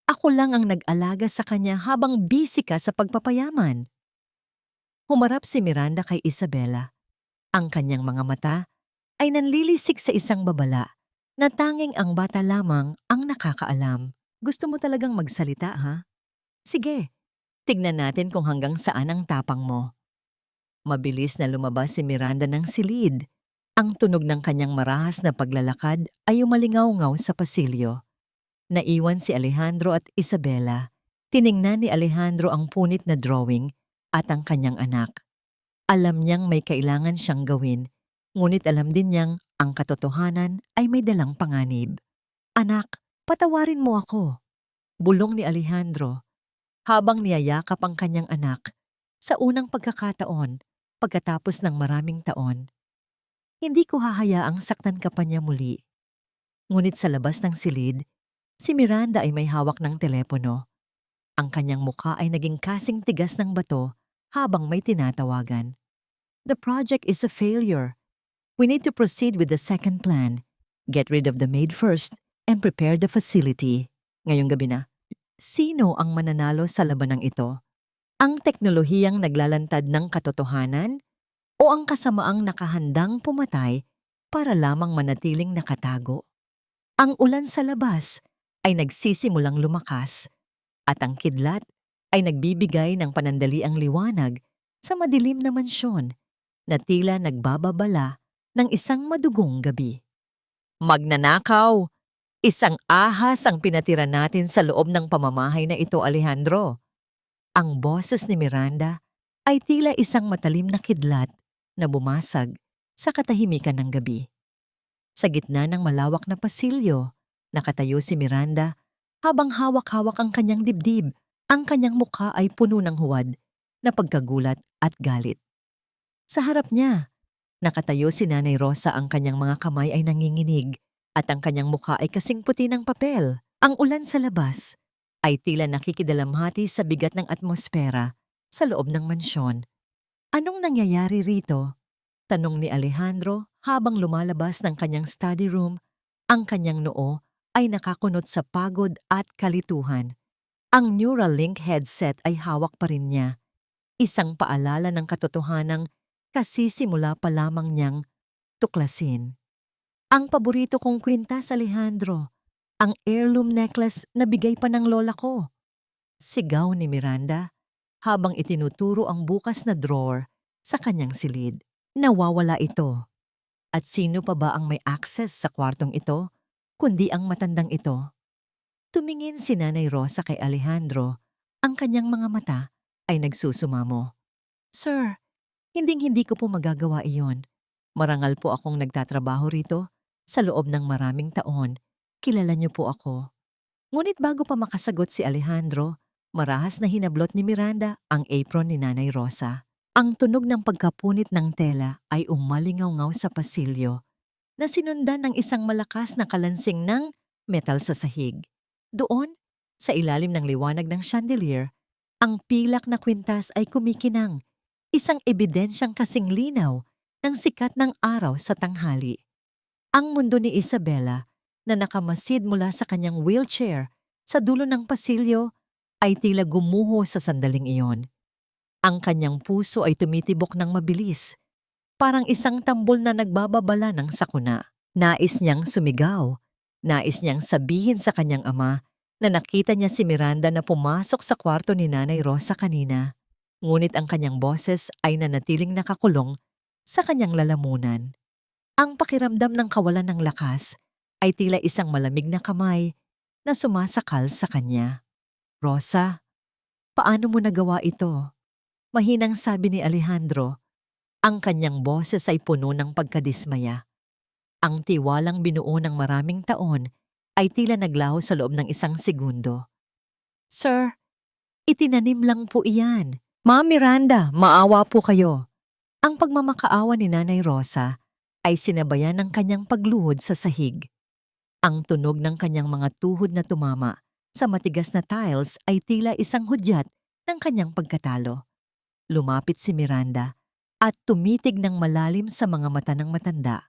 ako lang ang nag-alaga sa kanya habang busy ka sa pagpapayaman. Humarap si Miranda kay Isabela. Ang kanyang mga mata ay nanlilisik sa isang babala na tanging ang bata lamang ang nakakaalam. Gusto mo talagang magsalita, ha? Sige. Tignan natin kung hanggang saan ang tapang mo. Mabilis na lumabas si Miranda ng silid. Ang tunog ng kanyang marahas na paglalakad ay umalingaw-ngaw sa pasilyo. Naiwan si Alejandro at Isabela. Tiningnan ni Alejandro ang punit na drawing at ang kanyang anak. Alam niyang may kailangan siyang gawin, ngunit alam din niyang ang katotohanan ay may dalang panganib. Anak, patawarin mo ako. Bulong ni Alejandro habang niyayakap ang kanyang anak sa unang pagkakataon pagkatapos ng maraming taon. Hindi ko hahayaang saktan ka pa niya muli. Ngunit sa labas ng silid, si Miranda ay may hawak ng telepono. Ang kanyang mukha ay naging kasing tigas ng bato habang may tinatawagan. The project is a failure. We need to proceed with the second plan. Get rid of the maid first and prepare the facility. Ngayong gabi na. Sino ang mananalo sa labanang ito? Ang teknolohiyang naglalantad ng katotohanan o ang kasamaang nakahandang pumatay para lamang manatiling nakatago? Ang ulan sa labas ay nagsisimulang lumakas at ang kidlat ay nagbibigay ng panandaliang liwanag sa madilim na mansyon na tila nagbababala ng isang madugong gabi. Magnanakaw! Isang ahas ang pinatira natin sa loob ng pamamahay na ito, Alejandro. Ang boses ni Miranda ay tila isang matalim na kidlat na bumasag sa katahimikan ng gabi. Sa gitna ng malawak na pasilyo, nakatayo si Miranda habang hawak-hawak ang kanyang dibdib. Ang kanyang mukha ay puno ng huwad na pagkagulat at galit. Sa harap niya, nakatayo si Nanay Rosa, ang kanyang mga kamay ay nanginginig at ang kanyang mukha ay kasing puti ng papel. Ang ulan sa labas ay tila nakikidalamhati sa bigat ng atmosfera sa loob ng mansyon. Anong nangyayari rito? Tanong ni Alejandro habang lumalabas ng kanyang study room. Ang kanyang noo ay nakakunot sa pagod at kalituhan. Ang Neuralink headset ay hawak pa rin niya. Isang paalala ng katotohanang kasisimula pa lamang niyang tuklasin. Ang paborito kong kwintas, Alejandro. Ang heirloom necklace na bigay pa ng lola ko. Sigaw ni Miranda habang itinuturo ang bukas na drawer sa kanyang silid. Nawawala ito. At sino pa ba ang may access sa kwartong ito kundi ang matandang ito? Tumingin si Nanay Rosa kay Alejandro. Ang kanyang mga mata ay nagsusumamo. Sir, hindi ko po magagawa iyon. Marangal po akong nagtatrabaho rito sa loob ng maraming taon. Kilala niyo po ako. Ngunit bago pa makasagot si Alejandro, marahas na hinablot ni Miranda ang apron ni Nanay Rosa. Ang tunog ng pagkapunit ng tela ay umalingaw-ngaw sa pasilyo na sinundan ng isang malakas na kalansing ng metal sa sahig. Doon, sa ilalim ng liwanag ng chandelier, ang pilak na kwintas ay kumikinang, isang ebidensyang kasing linaw ng sikat ng araw sa tanghali. Ang mundo ni Isabela na nakamasid mula sa kanyang wheelchair sa dulo ng pasilyo ay tila gumuho sa sandaling iyon. Ang kanyang puso ay tumitibok ng mabilis, parang isang tambol na nagbababala ng sakuna. Nais niyang sumigaw, nais niyang sabihin sa kanyang ama na nakita niya si Miranda na pumasok sa kwarto ni Nanay Rosa kanina. Ngunit ang kanyang boses ay nanatiling nakakulong sa kanyang lalamunan. Ang pakiramdam ng kawalan ng lakas ay tila isang malamig na kamay na sumasakal sa kanya. Rosa, paano mo nagawa ito? Mahinang sabi ni Alejandro. Ang kanyang boses ay puno ng pagkadismaya. Ang tiwalang binuo ng maraming taon ay tila naglaho sa loob ng isang segundo. Sir, itinanim lang po iyan. Ma'am Miranda, maawa po kayo. Ang pagmamakaawa ni Nanay Rosa ay sinabayan ng kanyang pagluhod sa sahig. Ang tunog ng kanyang mga tuhod na tumama sa matigas na tiles ay tila isang hudyat ng kanyang pagkatalo. Lumapit si Miranda at tumitig ng malalim sa mga mata ng matanda.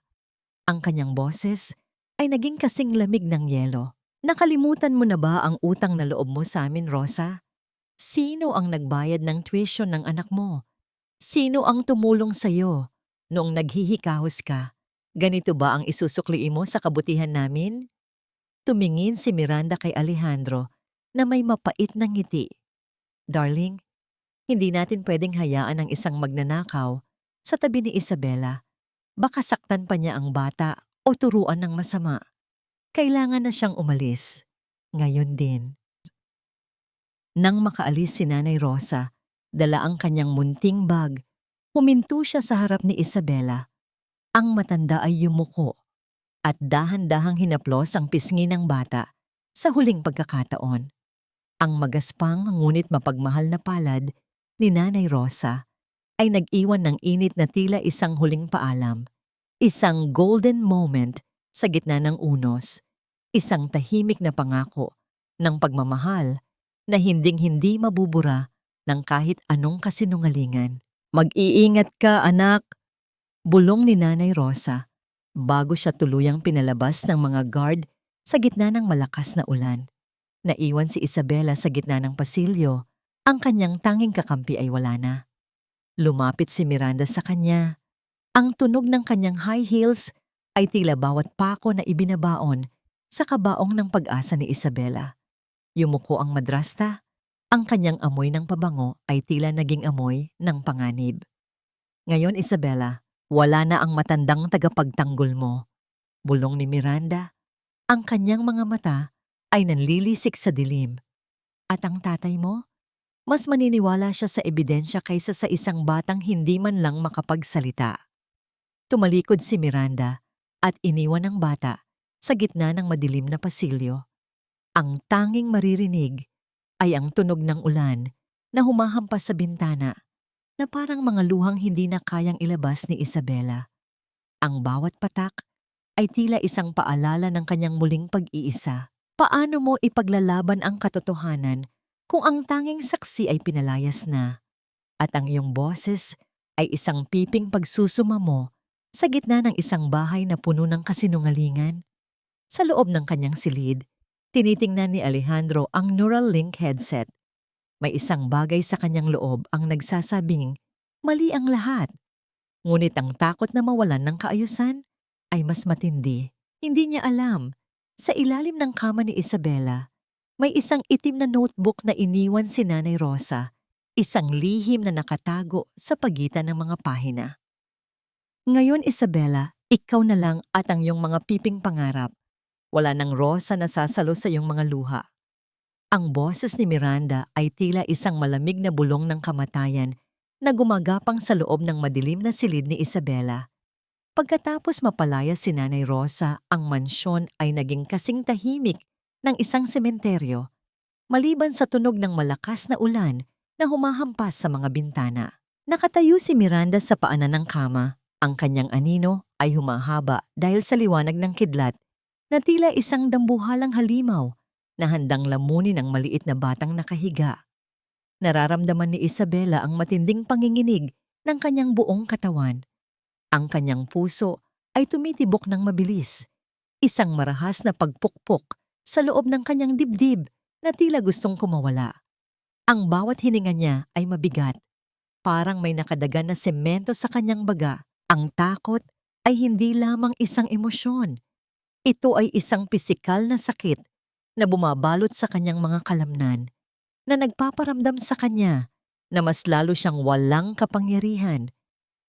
Ang kanyang boses ay naging kasing lamig ng yelo. Nakalimutan mo na ba ang utang na loob mo sa amin, Rosa? Sino ang nagbayad ng tuition ng anak mo? Sino ang tumulong sa'yo noong naghihikahos ka? Ganito ba ang isusukliin mo sa kabutihan namin? Tumingin si Miranda kay Alejandro na may mapait na ngiti. Darling, hindi natin pwedeng hayaan ang isang magnanakaw sa tabi ni Isabela. Baka saktan pa niya ang bata o turuan ng masama. Kailangan na siyang umalis. Ngayon din. Nang makaalis si Nanay Rosa, dala ang kanyang munting bag, huminto siya sa harap ni Isabela. Ang matanda ay yumuko at dahan-dahang hinaplos ang pisngi ng bata sa huling pagkakataon. Ang magaspang ngunit mapagmahal na palad ni Nanay Rosa ay nag-iwan ng init na tila isang huling paalam. Isang golden moment sa gitna ng unos. Isang tahimik na pangako ng pagmamahal na hinding-hindi mabubura ng kahit anong kasinungalingan. Mag-iingat ka, anak, bulong ni Nanay Rosa bago siya tuluyang pinalabas ng mga guard sa gitna ng malakas na ulan. Naiwan si Isabela sa gitna ng pasilyo. Ang kanyang tanging kakampi ay wala na. Lumapit si Miranda sa kanya. Ang tunog ng kanyang high heels ay tila bawat pako na ibinabaon sa kabaong ng pag-asa ni Isabela. Yumuko ang madrasta. Ang kanyang amoy ng pabango ay tila naging amoy ng panganib. Ngayon, Isabela, wala na ang matandang tagapagtanggol mo. Bulong ni Miranda. Ang kanyang mga mata ay nanlilisik sa dilim. At ang tatay mo? Mas maniniwala siya sa ebidensya kaysa sa isang batang hindi man lang makapagsalita. Tumalikod si Miranda at iniwan ang bata sa gitna ng madilim na pasilyo. Ang tanging maririnig ay ang tunog ng ulan na humahampas sa bintana na parang mga luhang hindi na kayang ilabas ni Isabela. Ang bawat patak ay tila isang paalala ng kanyang muling pag-iisa. Paano mo ipaglalaban ang katotohanan kung ang tanging saksi ay pinalayas na at ang iyong boses ay isang piping pagsusuma mo sa gitna ng isang bahay na puno ng kasinungalingan? Sa loob ng kanyang silid, tinitingnan ni Alejandro ang Neuralink headset. May isang bagay sa kanyang loob ang nagsasabing mali ang lahat. Ngunit ang takot na mawalan ng kaayusan ay mas matindi. Hindi niya alam, sa ilalim ng kama ni Isabela, may isang itim na notebook na iniwan si Nanay Rosa, isang lihim na nakatago sa pagitan ng mga pahina. Ngayon, Isabela, ikaw na lang at ang iyong mga piping pangarap. Wala nang Rosa na sasalo sa iyong mga luha. Ang boses ni Miranda ay tila isang malamig na bulong ng kamatayan na gumagapang sa loob ng madilim na silid ni Isabela. Pagkatapos mapalaya si Nanay Rosa, ang mansyon ay naging kasing tahimik ng isang sementeryo, maliban sa tunog ng malakas na ulan na humahampas sa mga bintana. Nakatayo si Miranda sa paanan ng kama. Ang kanyang anino ay humahaba dahil sa liwanag ng kidlat na tila isang dambuhalang halimaw na handang lamunin ang maliit na batang nakahiga. Nararamdaman ni Isabela ang matinding panginginig ng kanyang buong katawan. Ang kanyang puso ay tumitibok ng mabilis, isang marahas na pagpukpok sa loob ng kanyang dibdib na tila gustong kumawala. Ang bawat hininga niya ay mabigat, parang may nakadagan na semento sa kanyang baga. Ang takot ay hindi lamang isang emosyon. Ito ay isang pisikal na sakit na bumabalot sa kanyang mga kalamnan, na nagpaparamdam sa kanya na mas lalo siyang walang kapangyarihan.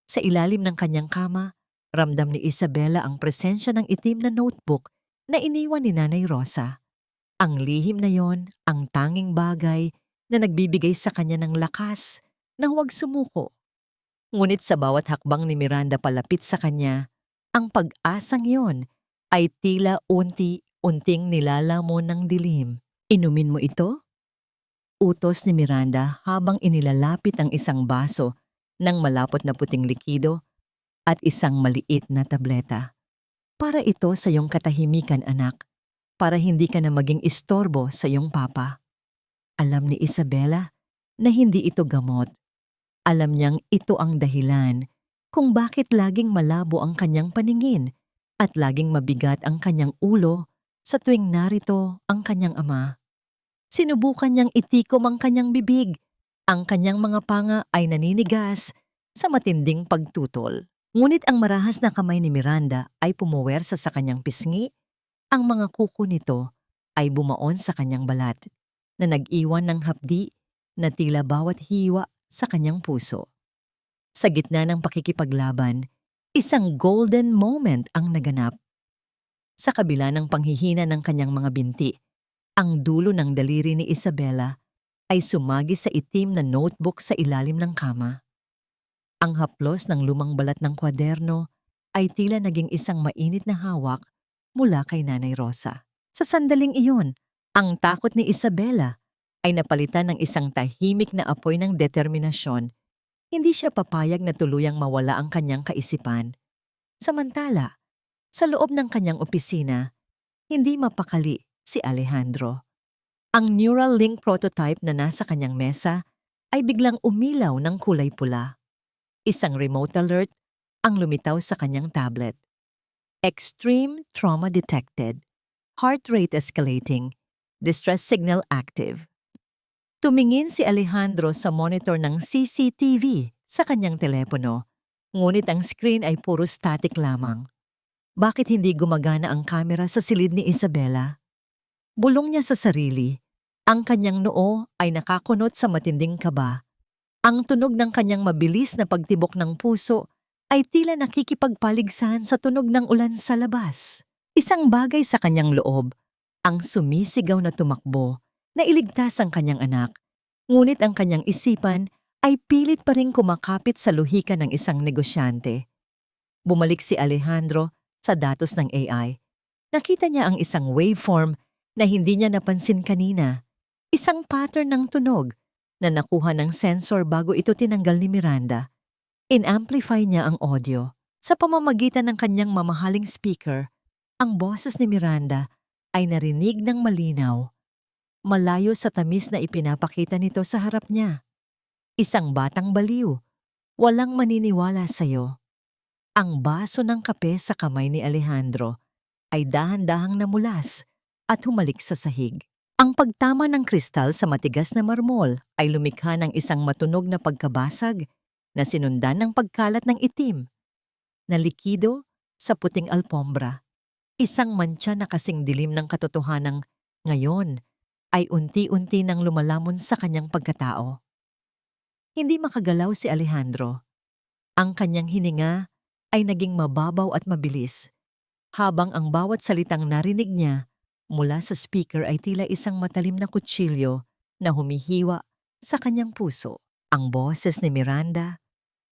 Sa ilalim ng kanyang kama, ramdam ni Isabela ang presensya ng itim na notebook na iniwan ni Nanay Rosa. Ang lihim na yon, ang tanging bagay na nagbibigay sa kanya ng lakas na huwag sumuko. Ngunit sa bawat hakbang ni Miranda palapit sa kanya, ang pag-asang yon ay tila unti-unting nilalamon ng dilim. Inumin mo ito? Utos ni Miranda habang inilalapit ang isang baso ng malapot na puting likido at isang maliit na tableta. Para ito sa iyong katahimikan, anak, para hindi ka na maging istorbo sa iyong papa. Alam ni Isabela na hindi ito gamot. Alam niyang ito ang dahilan kung bakit laging malabo ang kanyang paningin at laging mabigat ang kanyang ulo sa tuwing narito ang kanyang ama. Sinubukan niyang itikom ang kanyang bibig. Ang kanyang mga panga ay naninigas sa matinding pagtutol. Ngunit ang marahas na kamay ni Miranda ay pumuwersa sa kanyang pisngi. Ang mga kuko nito ay bumaon sa kanyang balat, na nag-iwan ng hapdi na tila bawat hiwa sa kanyang puso. Sa gitna ng pakikipaglaban, isang golden moment ang naganap. Sa kabila ng panghihina ng kanyang mga binti, ang dulo ng daliri ni Isabela ay sumagi sa itim na notebook sa ilalim ng kama. Ang haplos ng lumang balat ng kwaderno ay tila naging isang mainit na hawak mula kay Nanay Rosa. Sa sandaling iyon, ang takot ni Isabela ay napalitan ng isang tahimik na apoy ng determinasyon. Hindi siya papayag na tuluyang mawala ang kanyang kaisipan. Samantala, sa loob ng kanyang opisina, hindi mapakali si Alejandro. Ang Neuralink prototype na nasa kanyang mesa ay biglang umilaw ng kulay pula. Isang remote alert ang lumitaw sa kanyang tablet. Extreme trauma detected. Heart rate escalating. Distress signal active. Tumingin si Alejandro sa monitor ng CCTV sa kanyang telepono, ngunit ang screen ay puro static lamang. Bakit hindi gumagana ang kamera sa silid ni Isabela? Bulong niya sa sarili. Ang kanyang noo ay nakakunot sa matinding kaba. Ang tunog ng kanyang mabilis na pagtibok ng puso ay tila nakikipagpaligsahan sa tunog ng ulan sa labas. Isang bagay sa kanyang loob, ang sumisigaw na tumakbo, na iligtas ang kanyang anak. Ngunit ang kanyang isipan ay pilit pa ring kumakapit sa luhika ng isang negosyante. Bumalik si Alejandro sa datos ng AI. Nakita niya ang isang waveform na hindi niya napansin kanina. Isang pattern ng tunog na nakuha ng sensor bago ito tinanggal ni Miranda. In-amplify niya ang audio. Sa pamamagitan ng kanyang mamahaling speaker, ang boses ni Miranda ay narinig ng malinaw. Malayo sa tamis na ipinapakita nito sa harap niya. Isang batang baliw, walang maniniwala sa'yo. Ang baso ng kape sa kamay ni Alejandro ay dahan-dahang namulas at humalik sa sahig. Ang pagtama ng kristal sa matigas na marmol ay lumikha ng isang matunog na pagkabasag na sinundan ng pagkalat ng itim na likido sa puting alpombra. Isang mantsa na kasing dilim ng katotohanang ngayon ay unti-unti nang lumalamon sa kanyang pagkatao. Hindi makagalaw si Alejandro. Ang kanyang hininga ay naging mababaw at mabilis, habang ang bawat salitang narinig niya mula sa speaker ay tila isang matalim na kutsilyo na humihiwa sa kanyang puso. Ang boses ni Miranda,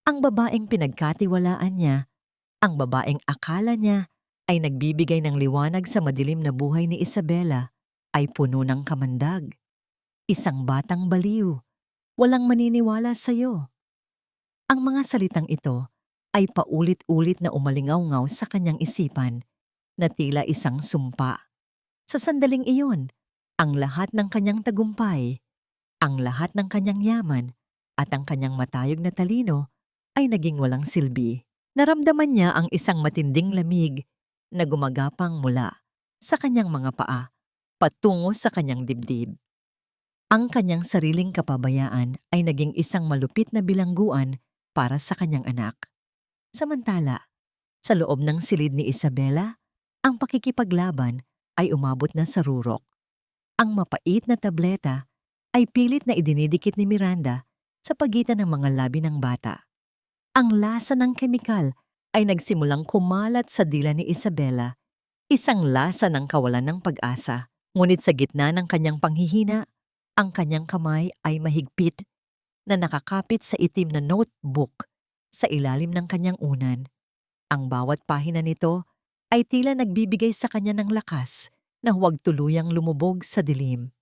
ang babaeng pinagkatiwalaan niya, ang babaeng akala niya ay nagbibigay ng liwanag sa madilim na buhay ni Isabela, ay puno ng kamandag. Isang batang baliw, walang maniniwala sa'yo. Ang mga salitang ito ay paulit-ulit na umalingaw-ngaw sa kanyang isipan na tila isang sumpa. Sa sandaling iyon, ang lahat ng kanyang tagumpay, ang lahat ng kanyang yaman at ang kanyang matayog na talino ay naging walang silbi. Naramdaman niya ang isang matinding lamig na gumagapang mula sa kanyang mga paa patungo sa kanyang dibdib. Ang kanyang sariling kapabayaan ay naging isang malupit na bilangguan para sa kanyang anak. Samantala, sa loob ng silid ni Isabela, ang pakikipaglaban ay umabot na sa rurok. Ang mapait na tableta ay pilit na idinidikit ni Miranda sa pagitan ng mga labi ng bata. Ang lasa ng kemikal ay nagsimulang kumalat sa dila ni Isabela, isang lasa ng kawalan ng pag-asa. Ngunit sa gitna ng kanyang panghihina, ang kanyang kamay ay mahigpit na nakakapit sa itim na notebook sa ilalim ng kanyang unan. Ang bawat pahina nito ay tila nagbibigay sa kanya ng lakas na huwag tuluyang lumubog sa dilim.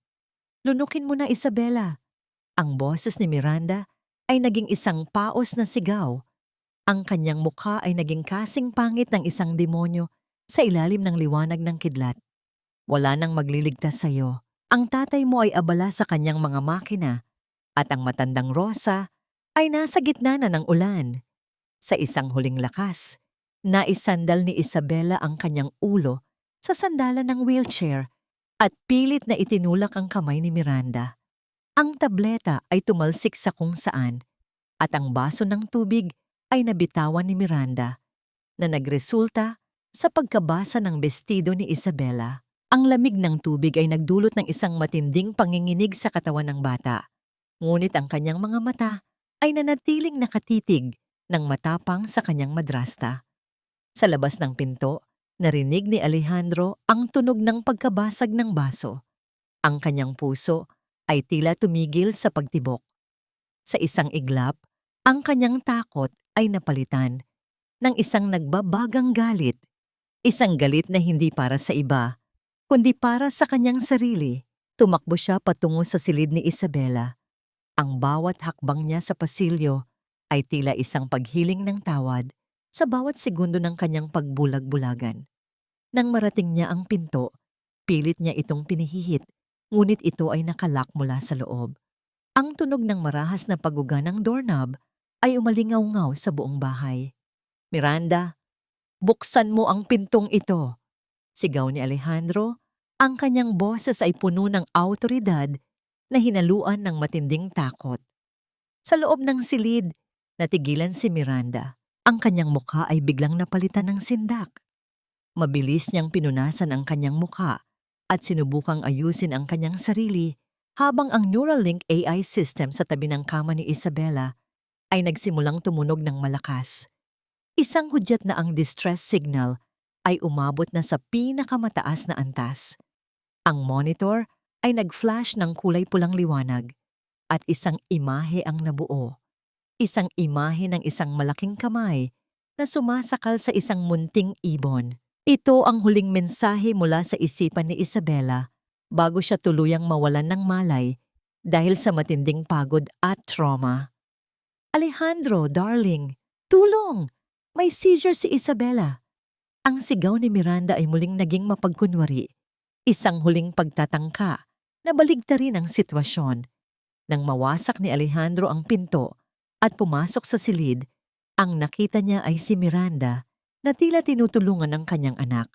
Lunukin mo na, Isabela. Ang boses ni Miranda ay naging isang paos na sigaw. Ang kanyang mukha ay naging kasing pangit ng isang demonyo sa ilalim ng liwanag ng kidlat. Wala nang magliligtas sa'yo. Ang tatay mo ay abala sa kanyang mga makina at ang matandang Rosa ay nasa gitna na ng ulan. Sa isang huling lakas, naisandal ni Isabela ang kanyang ulo sa sandalan ng wheelchair at pilit na itinulak ang kamay ni Miranda. Ang tableta ay tumalsik sa kung saan at ang baso ng tubig ay nabitawan ni Miranda na nagresulta sa pagkabasa ng bestido ni Isabela. Ang lamig ng tubig ay nagdulot ng isang matinding panginginig sa katawan ng bata. Ngunit ang kanyang mga mata ay nanatiling nakatitig ng matapang sa kanyang madrasta. Sa labas ng pinto, narinig ni Alejandro ang tunog ng pagkabasag ng baso. Ang kanyang puso ay tila tumigil sa pagtibok. Sa isang iglap, ang kanyang takot ay napalitan ng isang nagbabagang galit. Isang galit na hindi para sa iba, kundi para sa kanyang sarili. Tumakbo siya patungo sa silid ni Isabela. Ang bawat hakbang niya sa pasilyo ay tila isang paghiling ng tawad sa bawat segundo ng kanyang pagbulag-bulagan. Nang marating niya ang pinto, pilit niya itong pinihihit, ngunit ito ay nakalak mula sa loob. Ang tunog ng marahas na paguga ng doorknob ay umalingaw-ngaw sa buong bahay. "Miranda, buksan mo ang pintong ito!" Sigaw ni Alejandro. Ang kanyang boses ay puno ng awtoridad na hinaluan ng matinding takot. Sa loob ng silid, natigilan si Miranda. Ang kanyang mukha ay biglang napalitan ng sindak. Mabilis niyang pinunasan ang kanyang mukha at sinubukang ayusin ang kanyang sarili habang ang Neuralink AI system sa tabi ng kama ni Isabela ay nagsimulang tumunog ng malakas. Isang hudyat na ang distress signal ay umabot na sa pinakamataas na antas. Ang monitor ay nag-flash ng kulay pulang liwanag at isang imahe ang nabuo. Isang imahe ng isang malaking kamay na sumasakal sa isang munting ibon. Ito ang huling mensahe mula sa isipan ni Isabela bago siya tuluyang mawalan ng malay dahil sa matinding pagod at trauma. "Alejandro, darling, tulong! May seizure si Isabela." Ang sigaw ni Miranda ay muling naging mapagkunwari. Isang huling pagtatangka na baligtarin ang sitwasyon. Nang mawasak ni Alejandro ang pinto at pumasok sa silid, ang nakita niya ay si Miranda na tila tinutulungan ng kanyang anak,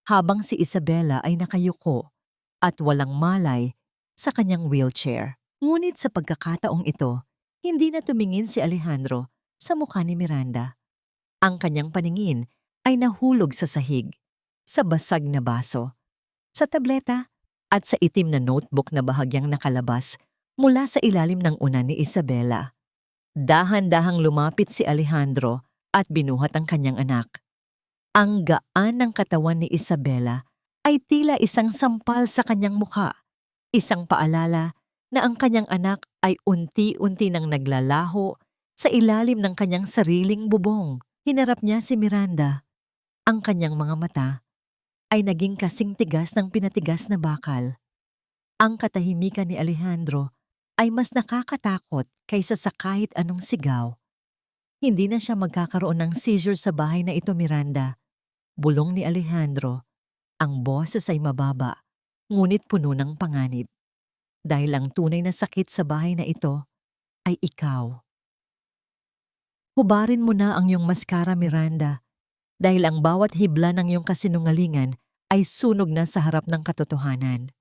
habang si Isabela ay nakayuko at walang malay sa kanyang wheelchair. Ngunit sa pagkakataong ito, hindi na tumingin si Alejandro sa mukha ni Miranda. Ang kanyang paningin ay nahulog sa sahig, sa basag na baso, sa tableta at sa itim na notebook na bahagyang nakalabas mula sa ilalim ng unan ni Isabela. Dahan-dahang lumapit si Alejandro at binuhat ang kanyang anak. Ang gaan ng katawan ni Isabela ay tila isang sampal sa kanyang mukha, isang paalala na ang kanyang anak ay unti-unti nang naglalaho sa ilalim ng kanyang sariling bubong. Hinarap niya si Miranda. Ang kanyang mga mata ay naging kasing tigas ng pinatigas na bakal. Ang katahimikan ni Alejandro ay mas nakakatakot kaysa sa kahit anong sigaw. "Hindi na siya magkakaroon ng seizure sa bahay na ito, Miranda," bulong ni Alejandro. Ang boses ay mababa, ngunit puno ng panganib. "Dahil ang tunay na sakit sa bahay na ito ay ikaw." Hubarin mo na ang iyong maskara, Miranda, dahil ang bawat hibla ng iyong kasinungalingan ay sunog na sa harap ng katotohanan.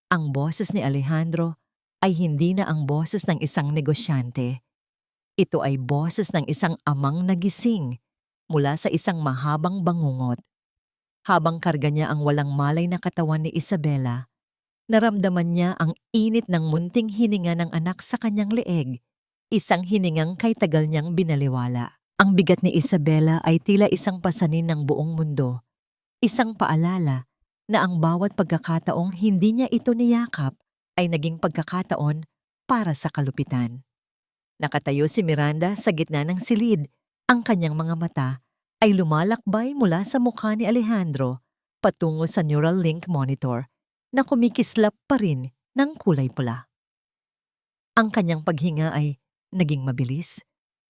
Ang boses ni Alejandro ay hindi na ang boses ng isang negosyante. Ito ay boses ng isang amang nagising mula sa isang mahabang bangungot. Habang karga niya ang walang malay na katawan ni Isabela, naramdaman niya ang init ng munting hininga ng anak sa kanyang leeg, isang hiningang kay tagal niyang binaliwala. Ang bigat ni Isabela ay tila isang pasanin ng buong mundo, isang paalala na ang bawat pagkakataong hindi niya ito niyakap ay naging pagkakataon para sa kalupitan. Nakatayo si Miranda sa gitna ng silid. Ang kanyang mga mata ay lumalakbay mula sa mukha ni Alejandro patungo sa Neuralink monitor na kumikislap pa rin ng kulay pula. Ang kanyang paghinga ay naging mabilis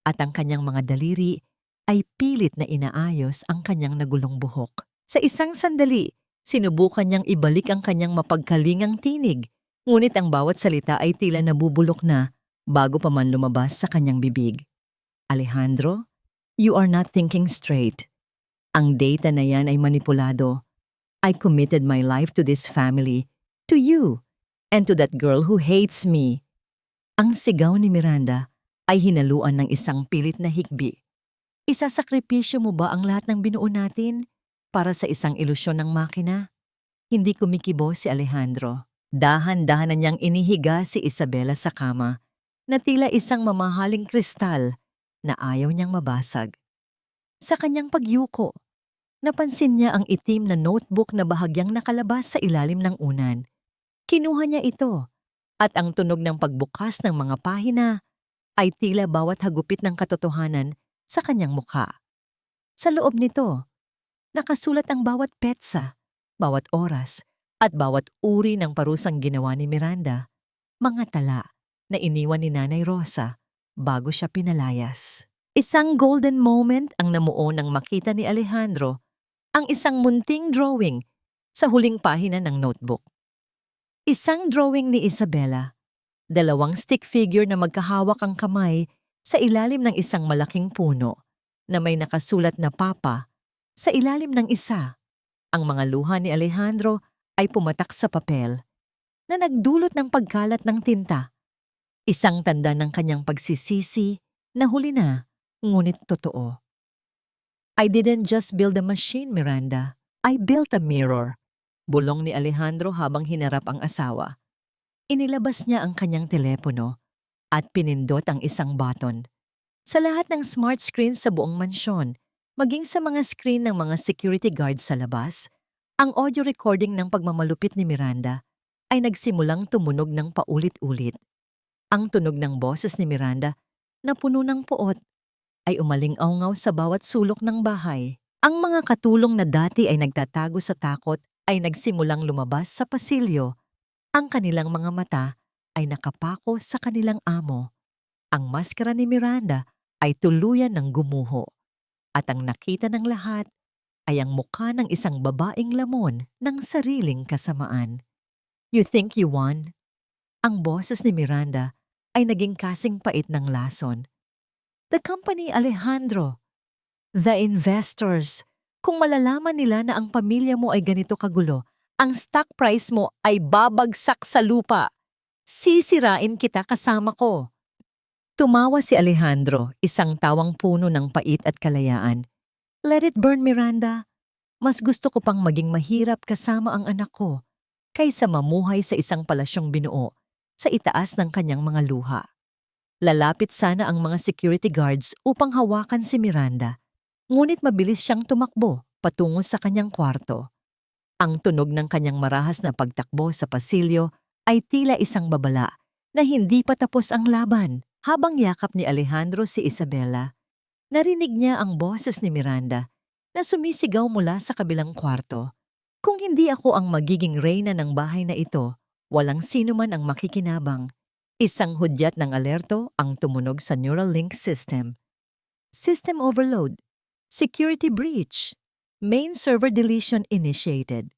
at ang kanyang mga daliri ay pilit na inaayos ang kanyang nagulong buhok. Sa isang sandali, sinubukan niyang ibalik ang kanyang mapagkalingang tinig, ngunit ang bawat salita ay tila nabubulok na bago pa man lumabas sa kanyang bibig. "Alejandro, you are not thinking straight. Ang data na yan ay manipulado. I committed my life to this family, to you, and to that girl who hates me." Ang sigaw ni Miranda ay hinaluan ng isang pilit na hikbi. "Isasakripisyo mo ba ang lahat ng binuo natin para sa isang ilusyon ng makina?" Hindi kumikibo si Alejandro. Dahan-dahan na niyang inihiga si Isabela sa kama na tila isang mamahaling kristal na ayaw niyang mabasag. Sa kanyang pagyuko, napansin niya ang itim na notebook na bahagyang nakalabas sa ilalim ng unan. Kinuha niya ito at ang tunog ng pagbukas ng mga pahina ay tila bawat hagupit ng katotohanan sa kanyang mukha. Sa loob nito, nakasulat ang bawat petsa, bawat oras, at bawat uri ng parusang ginawa ni Miranda, mga tala na iniwan ni Nanay Rosa bago siya pinalayas. Isang golden moment ang namuo nang makita ni Alejandro ang isang munting drawing sa huling pahina ng notebook. Isang drawing ni Isabela, dalawang stick figure na magkahawak ang kamay sa ilalim ng isang malaking puno na may nakasulat na Papa sa ilalim ng isa. Ang mga luha ni Alejandro ay pumatak sa papel na nagdulot ng pagkalat ng tinta. Isang tanda ng kanyang pagsisisi na huli na, ngunit totoo. I didn't just build a machine, Miranda. I built a mirror. Bulong ni Alejandro habang hinarap ang asawa. Inilabas niya ang kanyang telepono at pinindot ang isang button. Sa lahat ng smart screen sa buong mansyon, maging sa mga screen ng mga security guards sa labas, ang audio recording ng pagmamalupit ni Miranda ay nagsimulang tumunog ng paulit-ulit. Ang tunog ng boses ni Miranda na puno ng puot ay umaling-awngaw sa bawat sulok ng bahay. Ang mga katulong na dati ay nagtatago sa takot ay nagsimulang lumabas sa pasilyo. Ang kanilang mga mata ay nakapako sa kanilang amo. Ang maskara ni Miranda ay tuluyan ng gumuho. At ang nakita ng lahat ay ang mukha ng isang babaeng lamon ng sariling kasamaan. You think you won? Ang boses ni Miranda ay naging kasing pait ng lason. The company, Alejandro. The investors. Kung malalaman nila na ang pamilya mo ay ganito kagulo, ang stock price mo ay babagsak sa lupa. Sisirain kita kasama ko. Tumawa si Alejandro, isang tawang puno ng pait at kalayaan. Let it burn, Miranda. Mas gusto ko pang maging mahirap kasama ang anak ko kaysa mamuhay sa isang palasyong binuo sa itaas ng kanyang mga luha. Lalapit sana ang mga security guards upang hawakan si Miranda, ngunit mabilis siyang tumakbo patungo sa kanyang kwarto. Ang tunog ng kanyang marahas na pagtakbo sa pasilyo ay tila isang babala na hindi pa tapos ang laban. Habang yakap ni Alejandro si Isabela, narinig niya ang boses ni Miranda na sumisigaw mula sa kabilang kwarto. Kung hindi ako ang magiging reyna ng bahay na ito, walang sino man ang makikinabang. Isang hudyat ng alerto ang tumunog sa Neuralink system. System overload. Security breach. Main server deletion initiated.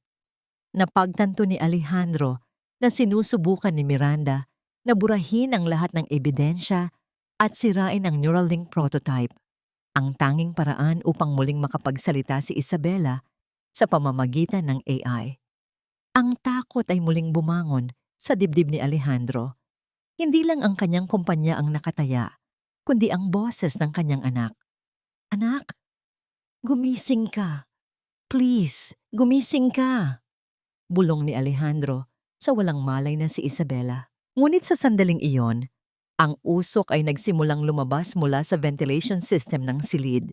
Napagtanto ni Alejandro na sinusubukan ni Miranda na burahin ang lahat ng ebidensya at sirain ang Neuralink prototype. Ang tanging paraan upang muling makapagsalita si Isabela sa pamamagitan ng AI. Ang takot ay muling bumangon sa dibdib ni Alejandro. Hindi lang ang kanyang kumpanya ang nakataya, kundi ang boses ng kanyang anak. Anak, gumising ka. Please, gumising ka. Bulong ni Alejandro sa walang malay na si Isabela. Ngunit sa sandaling iyon, ang usok ay nagsimulang lumabas mula sa ventilation system ng silid.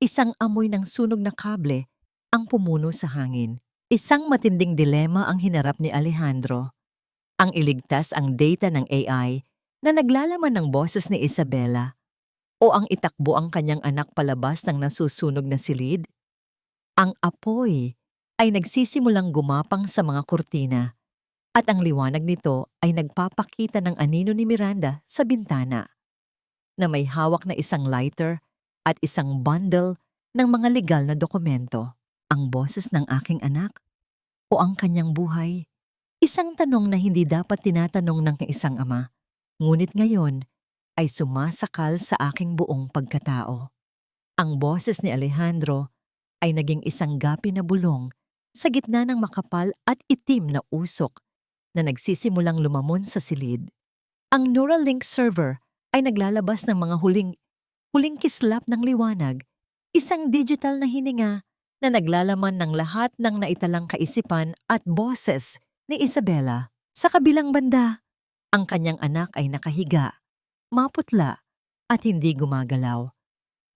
Isang amoy ng sunog na kable ang pumuno sa hangin. Isang matinding dilema ang hinarap ni Alejandro. Ang iligtas ang data ng AI na naglalaman ng boses ni Isabela o ang itakbo ang kanyang anak palabas ng nasusunog na silid. Ang apoy ay nagsisimulang gumapang sa mga kurtina. At ang liwanag nito ay nagpapakita ng anino ni Miranda sa bintana na may hawak na isang lighter at isang bundle ng mga legal na dokumento. Ang boses ng aking anak o ang kanyang buhay? Isang tanong na hindi dapat tinatanong ng isang ama, ngunit ngayon ay sumasakal sa aking buong pagkatao. Ang boses ni Alejandro ay naging isang gapi na bulong sa gitna ng makapal at itim na usok na nagsisimulang lumamon sa silid. Ang Neuralink server ay naglalabas ng mga huling kislap ng liwanag, isang digital na hininga na naglalaman ng lahat ng naitalang kaisipan at boses ni Isabela. Sa kabilang banda, ang kanyang anak ay nakahiga, maputla at hindi gumagalaw,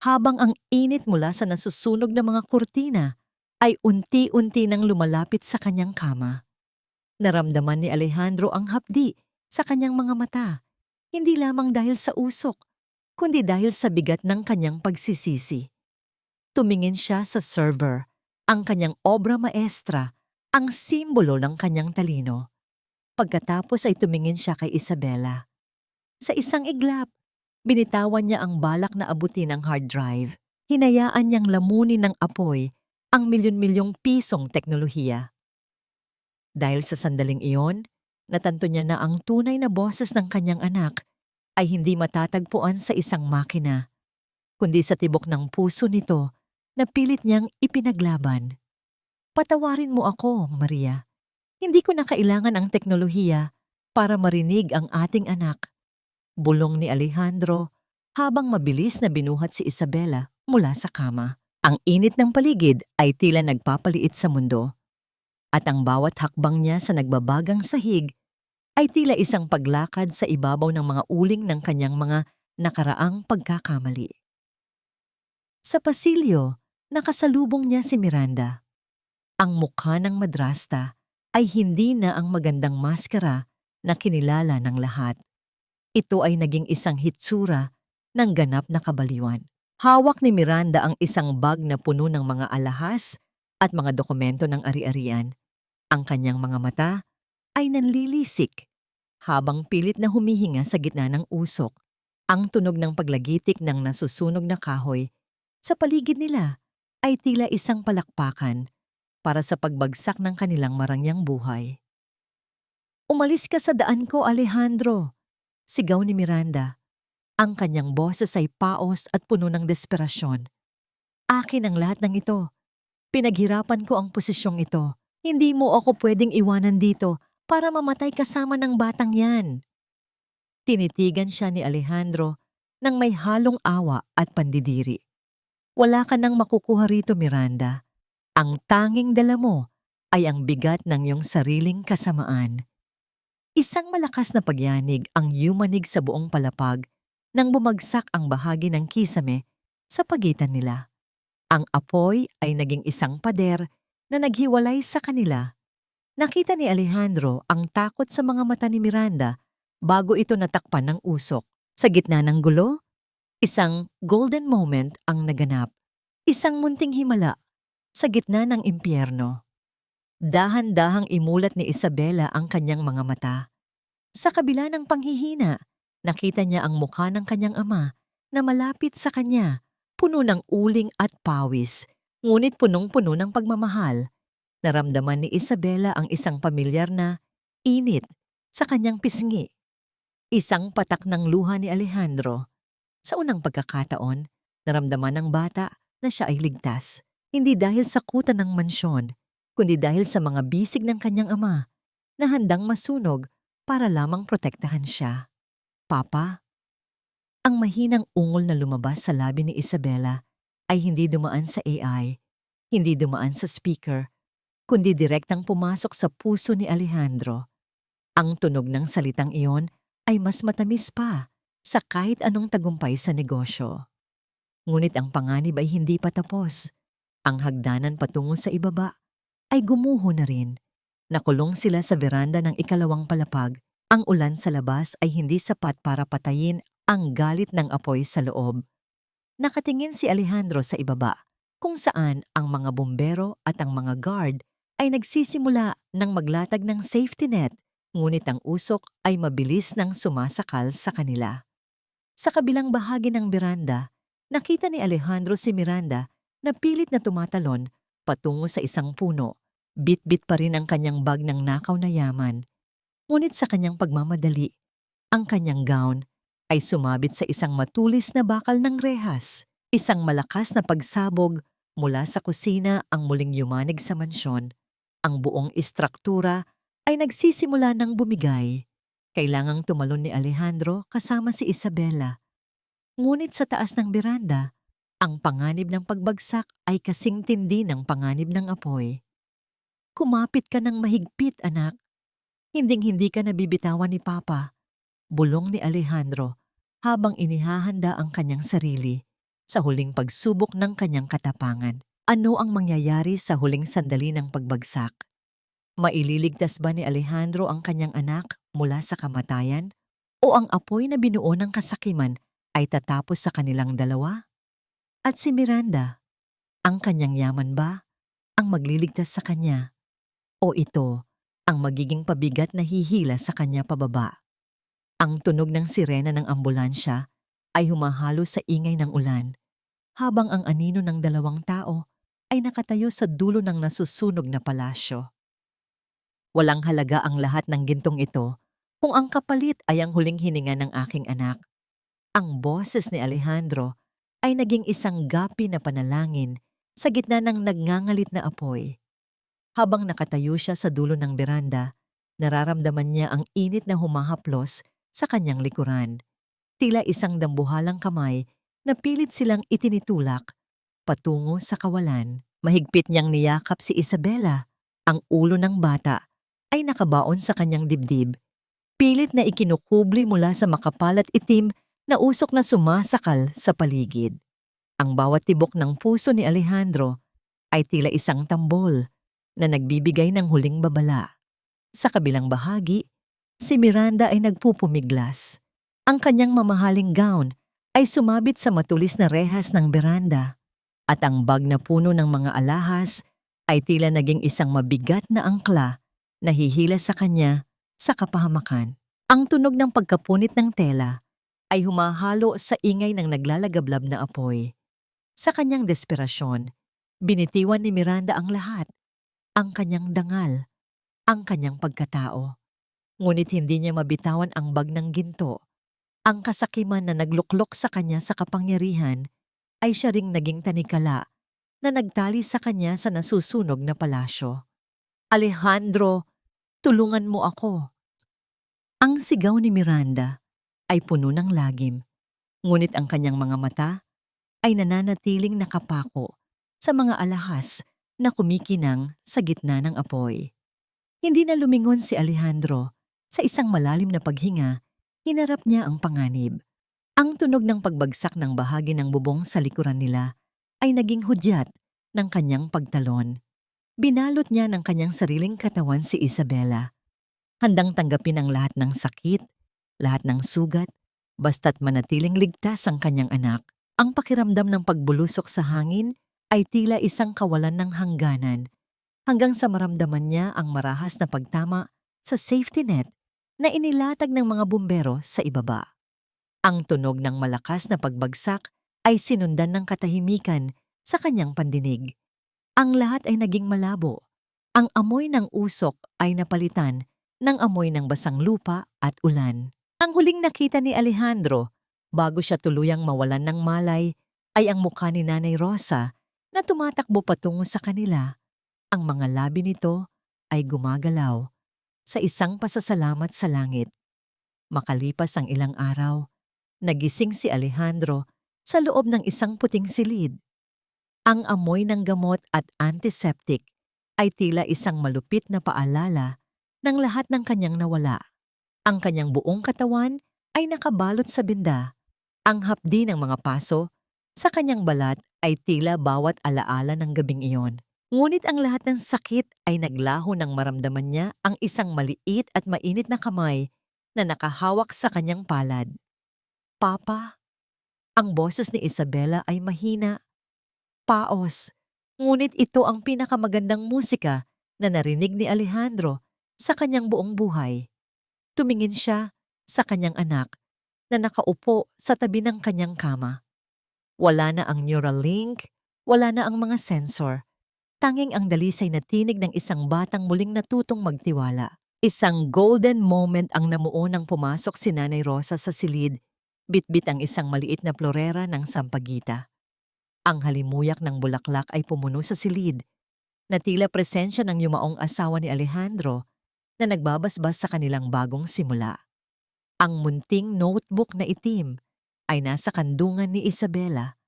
habang ang init mula sa nasusunog na mga kurtina ay unti-unti nang lumalapit sa kanyang kama. Naramdaman ni Alejandro ang hapdi sa kanyang mga mata, hindi lamang dahil sa usok, kundi dahil sa bigat ng kanyang pagsisisi. Tumingin siya sa server, ang kanyang obra maestra, ang simbolo ng kanyang talino. Pagkatapos ay tumingin siya kay Isabela. Sa isang iglap, binitawan niya ang balak na abutin ang hard drive. Hinayaan niyang lamunin ng apoy ang milyon-milyong pisong teknolohiya. Dahil sa sandaling iyon, natanto niya na ang tunay na boses ng kanyang anak ay hindi matatagpuan sa isang makina, kundi sa tibok ng puso nito na pilit niyang ipinaglaban. Patawarin mo ako, Maria. Hindi ko na kailangan ang teknolohiya para marinig ang ating anak. Bulong ni Alejandro habang mabilis na binuhat si Isabela mula sa kama. Ang init ng paligid ay tila nagpapaliit sa mundo, at ang bawat hakbang niya sa nagbabagang sahig ay tila isang paglakad sa ibabaw ng mga uling ng kanyang mga nakaraang pagkakamali. Sa pasilyo, nakasalubong niya si Miranda. Ang mukha ng madrasta ay hindi na ang magandang maskara na kinilala ng lahat. Ito ay naging isang hitsura ng ganap na kabaliwan. Hawak ni Miranda ang isang bag na puno ng mga alahas at mga dokumento ng ari-arian. Ang kanyang mga mata ay nanlilisik habang pilit na humihinga sa gitna ng usok. Ang tunog ng paglagitik ng nasusunog na kahoy sa paligid nila ay tila isang palakpakan para sa pagbagsak ng kanilang marangyang buhay. "Umalis ka sa daan ko, Alejandro!" sigaw ni Miranda. Ang kanyang boses ay paos at puno ng desperasyon. "Akin ang lahat ng ito. Pinaghirapan ko ang posisyong ito. Hindi mo ako pwedeng iwanan dito para mamatay kasama ng batang yan." Tinitigan siya ni Alejandro nang may halong awa at pandidiri. "Wala ka nang makukuha rito, Miranda. Ang tanging dala mo ay ang bigat ng iyong sariling kasamaan." Isang malakas na pagyanig ang yumanig sa buong palapag nang bumagsak ang bahagi ng kisame sa pagitan nila. Ang apoy ay naging isang pader na naghiwalay sa kanila. Nakita ni Alejandro ang takot sa mga mata ni Miranda bago ito natakpan ng usok. Sa gitna ng gulo, isang golden moment ang naganap. Isang munting himala sa gitna ng impyerno. Dahan-dahang imulat ni Isabela ang kanyang mga mata. Sa kabila ng panghihina, nakita niya ang mukha ng kanyang ama na malapit sa kanya, puno ng uling at pawis, ngunit punong-puno ng pagmamahal. Naramdaman ni Isabela ang isang pamilyar na init sa kanyang pisngi. Isang patak ng luha ni Alejandro. Sa unang pagkakataon, naramdaman ng bata na siya ay ligtas. Hindi dahil sa kuta ng mansyon, kundi dahil sa mga bisig ng kanyang ama na handang masunog para lamang protektahan siya. "Papa?" Ang mahinang ungol na lumabas sa labi ni Isabela ay hindi dumaan sa AI, hindi dumaan sa speaker, kundi direktang pumasok sa puso ni Alejandro. Ang tunog ng salitang iyon ay mas matamis pa sa kahit anong tagumpay sa negosyo. Ngunit ang panganib ay hindi pa tapos. Ang hagdanan patungo sa ibaba ay gumuho na rin. Nakulong sila sa veranda ng ikalawang palapag. Ang ulan sa labas ay hindi sapat para patayin ang galit ng apoy sa loob. Nakatingin si Alejandro sa ibaba, kung saan ang mga bumbero at ang mga guard ay nagsisimula ng maglatag ng safety net, ngunit ang usok ay mabilis nang sumasakal sa kanila. Sa kabilang bahagi ng beranda, nakita ni Alejandro si Miranda na pilit na tumatalon patungo sa isang puno. Bit-bit pa rin ang kanyang bag ng nakaw na yaman. Ngunit sa kanyang pagmamadali, ang kanyang gown ay sumabit sa isang matulis na bakal ng rehas. Isang malakas na pagsabog mula sa kusina ang muling yumanig sa mansyon. Ang buong istruktura ay nagsisimula ng bumigay. Kailangang tumalon ni Alejandro kasama si Isabela. Ngunit sa taas ng beranda, ang panganib ng pagbagsak ay kasing tindi ng panganib ng apoy. "Kumapit ka ng mahigpit, anak. Hinding-hindi ka nabibitawan ni Papa," bulong ni Alejandro habang inihahanda ang kanyang sarili sa huling pagsubok ng kanyang katapangan. Ano ang mangyayari sa huling sandali ng pagbagsak? Maililigtas ba ni Alejandro ang kanyang anak mula sa kamatayan? O ang apoy na binuo ng kasakiman ay tatapos sa kanilang dalawa? At si Miranda, ang kanyang yaman ba ang magliligtas sa kanya? O ito ang magiging pabigat na hihila sa kanya pababa? Ang tunog ng sirena ng ambulansya ay humahalo sa ingay ng ulan, habang ang anino ng dalawang tao ay nakatayo sa dulo ng nasusunog na palasyo. Walang halaga ang lahat ng gintong ito kung ang kapalit ay ang huling hininga ng aking anak. Ang boses ni Alejandro ay naging isang gapi na panalangin sa gitna ng nagngangalit na apoy. Habang nakatayo siya sa dulo ng beranda, nararamdaman niya ang init na humahaplos sa kanyang likuran. Tila isang dambuhalang kamay na pilit silang itinitulak patungo sa kawalan. Mahigpit niyang niyakap si Isabela. Ang ulo ng bata ay nakabaon sa kanyang dibdib. Pilit na ikinukubli mula sa makapal at itim na usok na sumasakal sa paligid. Ang bawat tibok ng puso ni Alejandro ay tila isang tambol na nagbibigay ng huling babala. Sa kabilang bahagi, si Miranda ay nagpupumiglas. Ang kanyang mamahaling gown ay sumabit sa matulis na rehas ng beranda at ang bag na puno ng mga alahas ay tila naging isang mabigat na angkla na hihila sa kanya sa kapahamakan. Ang tunog ng pagkapunit ng tela ay humahalo sa ingay ng naglalagablab na apoy. Sa kanyang desperasyon, binitiwan ni Miranda ang lahat, ang kanyang dangal, ang kanyang pagkatao. Ngunit hindi niya mabitawan ang bag ng ginto. Ang kasakiman na nagluklok sa kanya sa kapangyarihan ay siya ring naging tanikala na nagtali sa kanya sa nasusunog na palasyo. Alejandro, tulungan mo ako. Ang sigaw ni Miranda ay puno ng lagim, ngunit ang kanyang mga mata ay nananatiling nakapako sa mga alahas na kumikinang sa gitna ng apoy. Hindi na lumingon si Alejandro. Sa isang malalim na paghinga, hinarap niya ang panganib. Ang tunog ng pagbagsak ng bahagi ng bubong sa likuran nila ay naging hudyat ng kanyang pagtalon. Binalot niya ng kanyang sariling katawan si Isabela. Handang tanggapin ang lahat ng sakit, lahat ng sugat, basta't manatiling ligtas ang kanyang anak. Ang pakiramdam ng pagbulusok sa hangin ay tila isang kawalan ng hangganan hanggang sa maramdaman niya ang marahas na pagtama sa safety net na inilatag ng mga bumbero sa ibaba. Ang tunog ng malakas na pagbagsak ay sinundan ng katahimikan sa kanyang pandinig. Ang lahat ay naging malabo. Ang amoy ng usok ay napalitan ng amoy ng basang lupa at ulan. Ang huling nakita ni Alejandro bago siya tuluyang mawalan ng malay ay ang mukha ni Nanay Rosa na tumatakbo patungo sa kanila. Ang mga labi nito ay gumagalaw sa isang pasasalamat sa langit. Makalipas ang ilang araw, nagising si Alejandro sa loob ng isang puting silid. Ang amoy ng gamot at antiseptic ay tila isang malupit na paalala ng lahat ng kanyang nawala. Ang kanyang buong katawan ay nakabalot sa binda. Ang hapdi ng mga paso sa kanyang balat ay tila bawat alaala ng gabing iyon. Ngunit ang lahat ng sakit ay naglaho nang maramdaman niya ang isang maliit at mainit na kamay na nakahawak sa kanyang palad. Papa, ang boses ni Isabela ay mahina. Paos, ngunit ito ang pinakamagandang musika na narinig ni Alejandro sa kanyang buong buhay. Tumingin siya sa kanyang anak na nakaupo sa tabi ng kanyang kama. Wala na ang neural link, wala na ang mga sensor. Tanging ang dalisay na tinig ng isang batang muling natutong magtiwala. Isang golden moment ang namuo nang pumasok si Nanay Rosa sa silid, bitbit ang isang maliit na florera ng sampagita. Ang halimuyak ng bulaklak ay pumuno sa silid, na tila presensya ng yumaong asawa ni Alejandro na nagbabasbas sa kanilang bagong simula. Ang munting notebook na itim ay nasa kandungan ni Isabela,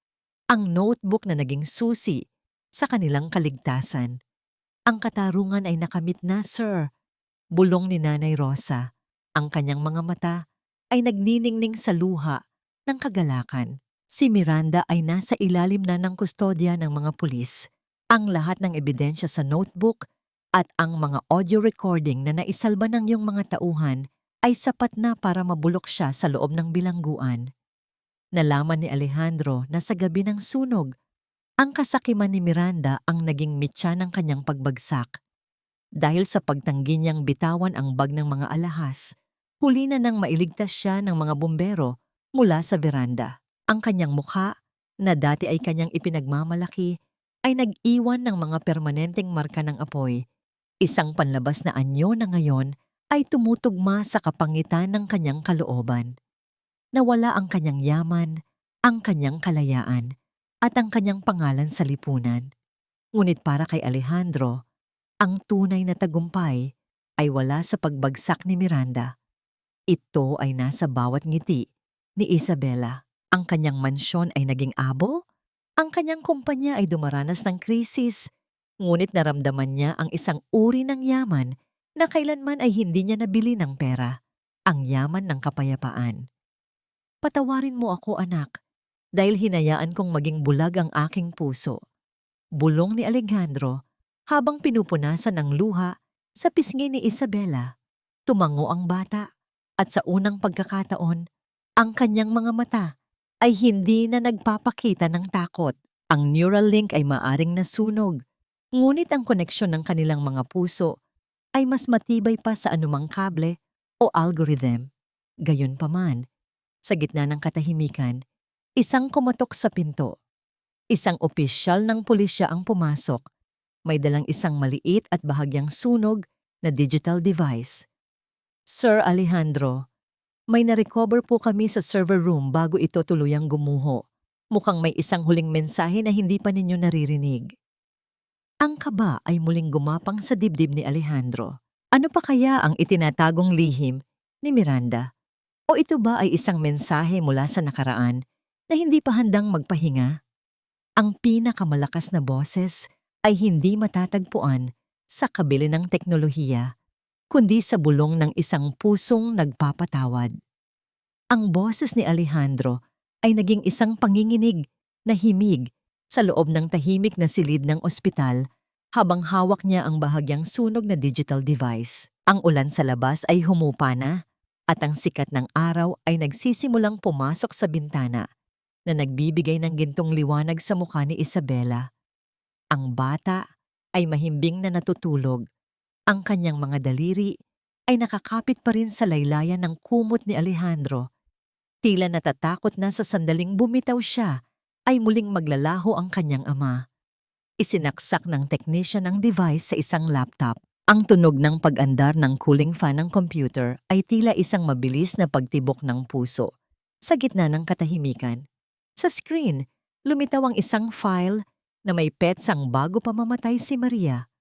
ang notebook na naging susi sa kanilang kaligtasan. Ang katarungan ay nakamit na, sir. Bulong ni Nanay Rosa. Ang kanyang mga mata ay nagniningning sa luha ng kagalakan. Si Miranda ay nasa ilalim na ng kustodya ng mga pulis. Ang lahat ng ebidensya sa notebook at ang mga audio recording na naisalba ng iyong mga tauhan ay sapat na para mabulok siya sa loob ng bilangguan. Nalaman ni Alejandro na sa gabi ng sunog, ang kasakiman ni Miranda ang naging mitya ng kanyang pagbagsak. Dahil sa pagtanggi niyang bitawan ang bag ng mga alahas, huli na nang mailigtas siya ng mga bumbero mula sa veranda. Ang kanyang mukha, na dati ay kanyang ipinagmamalaki, ay nag-iwan ng mga permanenteng marka ng apoy. Isang panlabas na anyo na ngayon ay tumutugma sa kapangitan ng kanyang kalooban. Nawala ang kanyang yaman, ang kanyang kalayaan, at ang kanyang pangalan sa lipunan. Ngunit para kay Alejandro, ang tunay na tagumpay ay wala sa pagbagsak ni Miranda. Ito ay nasa bawat ngiti ni Isabela. Ang kanyang mansyon ay naging abo, ang kanyang kumpanya ay dumaranas ng krisis, ngunit naramdaman niya ang isang uri ng yaman na kailanman ay hindi niya nabili ng pera, ang yaman ng kapayapaan. Patawarin mo ako, anak, dahil hinayaan kong maging bulag ang aking puso. Bulong ni Alejandro habang pinupunasan ng luha sa pisngi ni Isabela. Tumango ang bata at sa unang pagkakataon, ang kanyang mga mata ay hindi na nagpapakita ng takot. Ang neural link ay maaring nasunog, ngunit ang koneksyon ng kanilang mga puso ay mas matibay pa sa anumang kable o algorithm. Gayunpaman, sa gitna ng katahimikan, isang kumatok sa pinto. Isang opisyal ng pulisya ang pumasok. May dalang isang maliit at bahagyang sunog na digital device. Sir Alejandro, may na-recover po kami sa server room bago ito tuluyang gumuho. Mukhang may isang huling mensahe na hindi pa ninyo naririnig. Ang kaba ay muling gumapang sa dibdib ni Alejandro. Ano pa kaya ang itinatagong lihim ni Miranda? O ito ba ay isang mensahe mula sa nakaraan na hindi pa handang magpahinga? Ang pinakamalakas na boses ay hindi matatagpuan sa kabili ng teknolohiya, kundi sa bulong ng isang pusong nagpapatawad. Ang boses ni Alejandro ay naging isang panginginig na himig sa loob ng tahimik na silid ng ospital habang hawak niya ang bahagyang sunog na digital device. Ang ulan sa labas ay humupa na at ang sikat ng araw ay nagsisimulang pumasok sa bintana na nagbibigay ng gintong liwanag sa mukha ni Isabela. Ang bata ay mahimbing na natutulog. Ang kanyang mga daliri ay nakakapit pa rin sa laylayan ng kumot ni Alejandro. Tila natatakot na sa sandaling bumitaw siya ay muling maglalaho ang kanyang ama. Isinaksak ng technician ang device sa isang laptop. Ang tunog ng pag-andar ng cooling fan ng computer ay tila isang mabilis na pagtibok ng puso sa gitna ng katahimikan. Sa screen, lumitaw ang isang file na may petsang bago pa mamatay si Maria.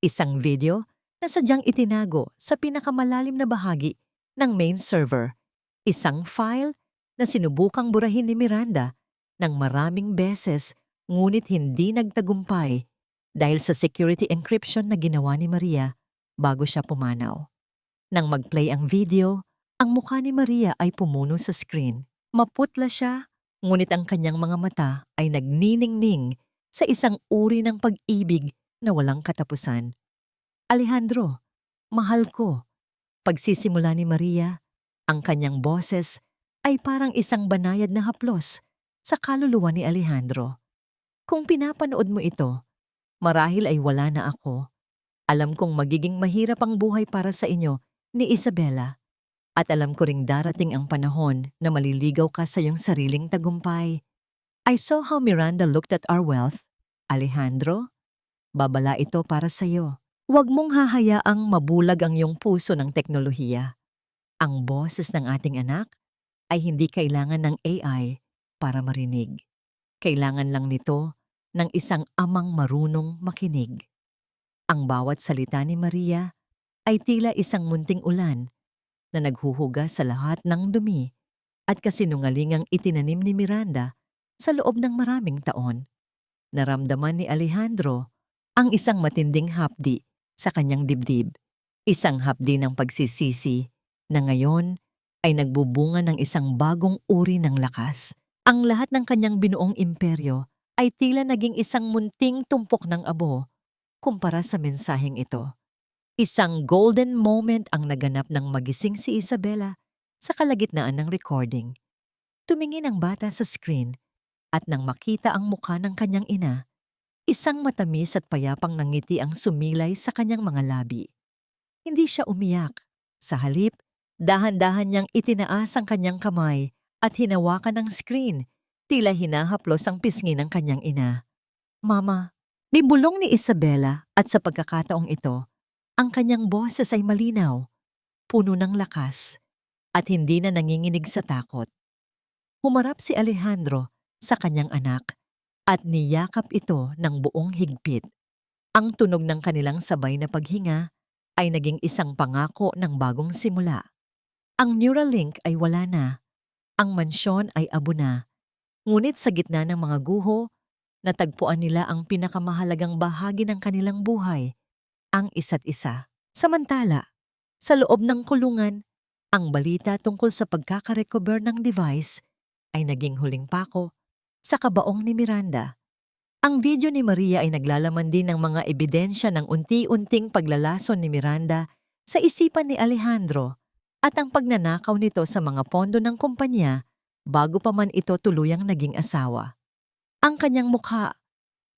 Isang video na sadyang itinago sa pinakamalalim na bahagi ng main server. Isang file na sinubukang burahin ni Miranda ng maraming beses ngunit hindi nagtagumpay dahil sa security encryption na ginawa ni Maria bago siya pumanaw. Nang mag-play ang video, ang mukha ni Maria ay pumuno sa screen. Maputla siya, ngunit ang kanyang mga mata ay nagniningning sa isang uri ng pag-ibig na walang katapusan. Alejandro, mahal ko. Pagsisimula ni Maria, ang kanyang boses ay parang isang banayad na haplos sa kaluluwa ni Alejandro. Kung pinapanood mo ito, marahil ay wala na ako. Alam kong magiging mahirap ang buhay para sa inyo ni Isabela. At alam ko ring darating ang panahon na maliligaw ka sa iyong sariling tagumpay. I saw how Miranda looked at our wealth. Alejandro, babala ito para sa iyo. Huwag mong hahayaang mabulag ang iyong puso ng teknolohiya. Ang boses ng ating anak ay hindi kailangan ng AI para marinig. Kailangan lang nito ng isang amang marunong makinig. Ang bawat salita ni Maria ay tila isang munting ulan na naghuhugas sa lahat ng dumi at kasinungalingang itinanim ni Miranda sa loob ng maraming taon. Naramdaman ni Alejandro ang isang matinding hapdi sa kanyang dibdib, isang hapdi ng pagsisisi na ngayon ay nagbubunga ng isang bagong uri ng lakas. Ang lahat ng kanyang binuong imperyo ay tila naging isang munting tumpok ng abo kumpara sa mensaheng ito. Isang golden moment ang naganap ng magising si Isabela sa kalagitnaan ng recording. Tumingin ang bata sa screen at nang makita ang mukha ng kanyang ina, isang matamis at payapang ngiti ang sumilay sa kanyang mga labi. Hindi siya umiyak. Sa halip, dahan-dahan niyang itinaas ang kanyang kamay at hinawakan ang screen, tila hinahaplos ang pisngi ng kanyang ina. Mama, nibulong ni Isabela at sa pagkakataong ito, ang kanyang boses ay malinaw. puno ng lakas at hindi na nanginginig sa takot. Humarap si Alejandro sa kanyang anak at niyakap ito ng buong higpit. Ang tunog ng kanilang sabay na paghinga ay naging isang pangako ng bagong simula. Ang Neuralink ay wala na, ang mansyon ay abo na, ngunit sa gitna ng mga guho, natagpuan nila ang pinakamahalagang bahagi ng kanilang buhay, ang isa't isa. Samantala, sa loob ng kulungan, ang balita tungkol sa pagkakarecover ng device ay naging huling pako sa kabaong ni Miranda. Ang video ni Maria ay naglalaman din ng mga ebidensya ng unti-unting paglalason ni Miranda sa isipan ni Alejandro at ang pagnanakaw nito sa mga pondo ng kumpanya bago pa man ito tuluyang naging asawa. Ang kanyang mukha,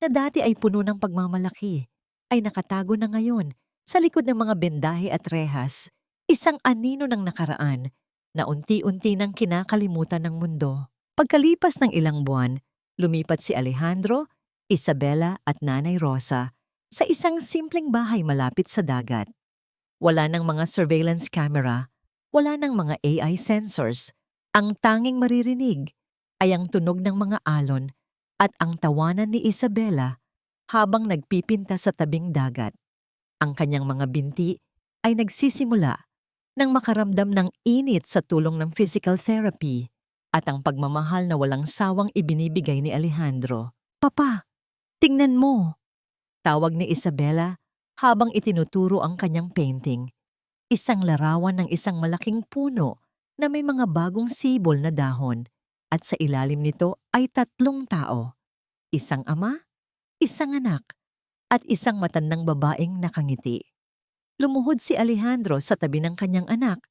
na dati ay puno ng pagmamalaki, ay nakatago na ngayon sa likod ng mga bendahe at rehas, isang anino ng nakaraan na unti-unti nang kinakalimutan ng mundo. Pagkalipas ng ilang buwan, lumipat si Alejandro, Isabela at Nanay Rosa sa isang simpleng bahay malapit sa dagat. Wala ng mga surveillance camera, wala ng mga AI sensors. Ang tanging maririnig ay ang tunog ng mga alon at ang tawanan ni Isabela habang nagpipinta sa tabing dagat. Ang kanyang mga binti ay nagsisimula nang makaramdam ng init sa tulong ng physical therapy at ang pagmamahal na walang sawang ibinibigay ni Alejandro. "Papa, tingnan mo!" Tawag ni Isabela habang itinuturo ang kanyang painting. Isang larawan ng isang malaking puno na may mga bagong sibol na dahon at sa ilalim nito ay 3 tao. Isang ama, isang anak, at isang matandang babaeng nakangiti. Lumuhod si Alejandro sa tabi ng kanyang anak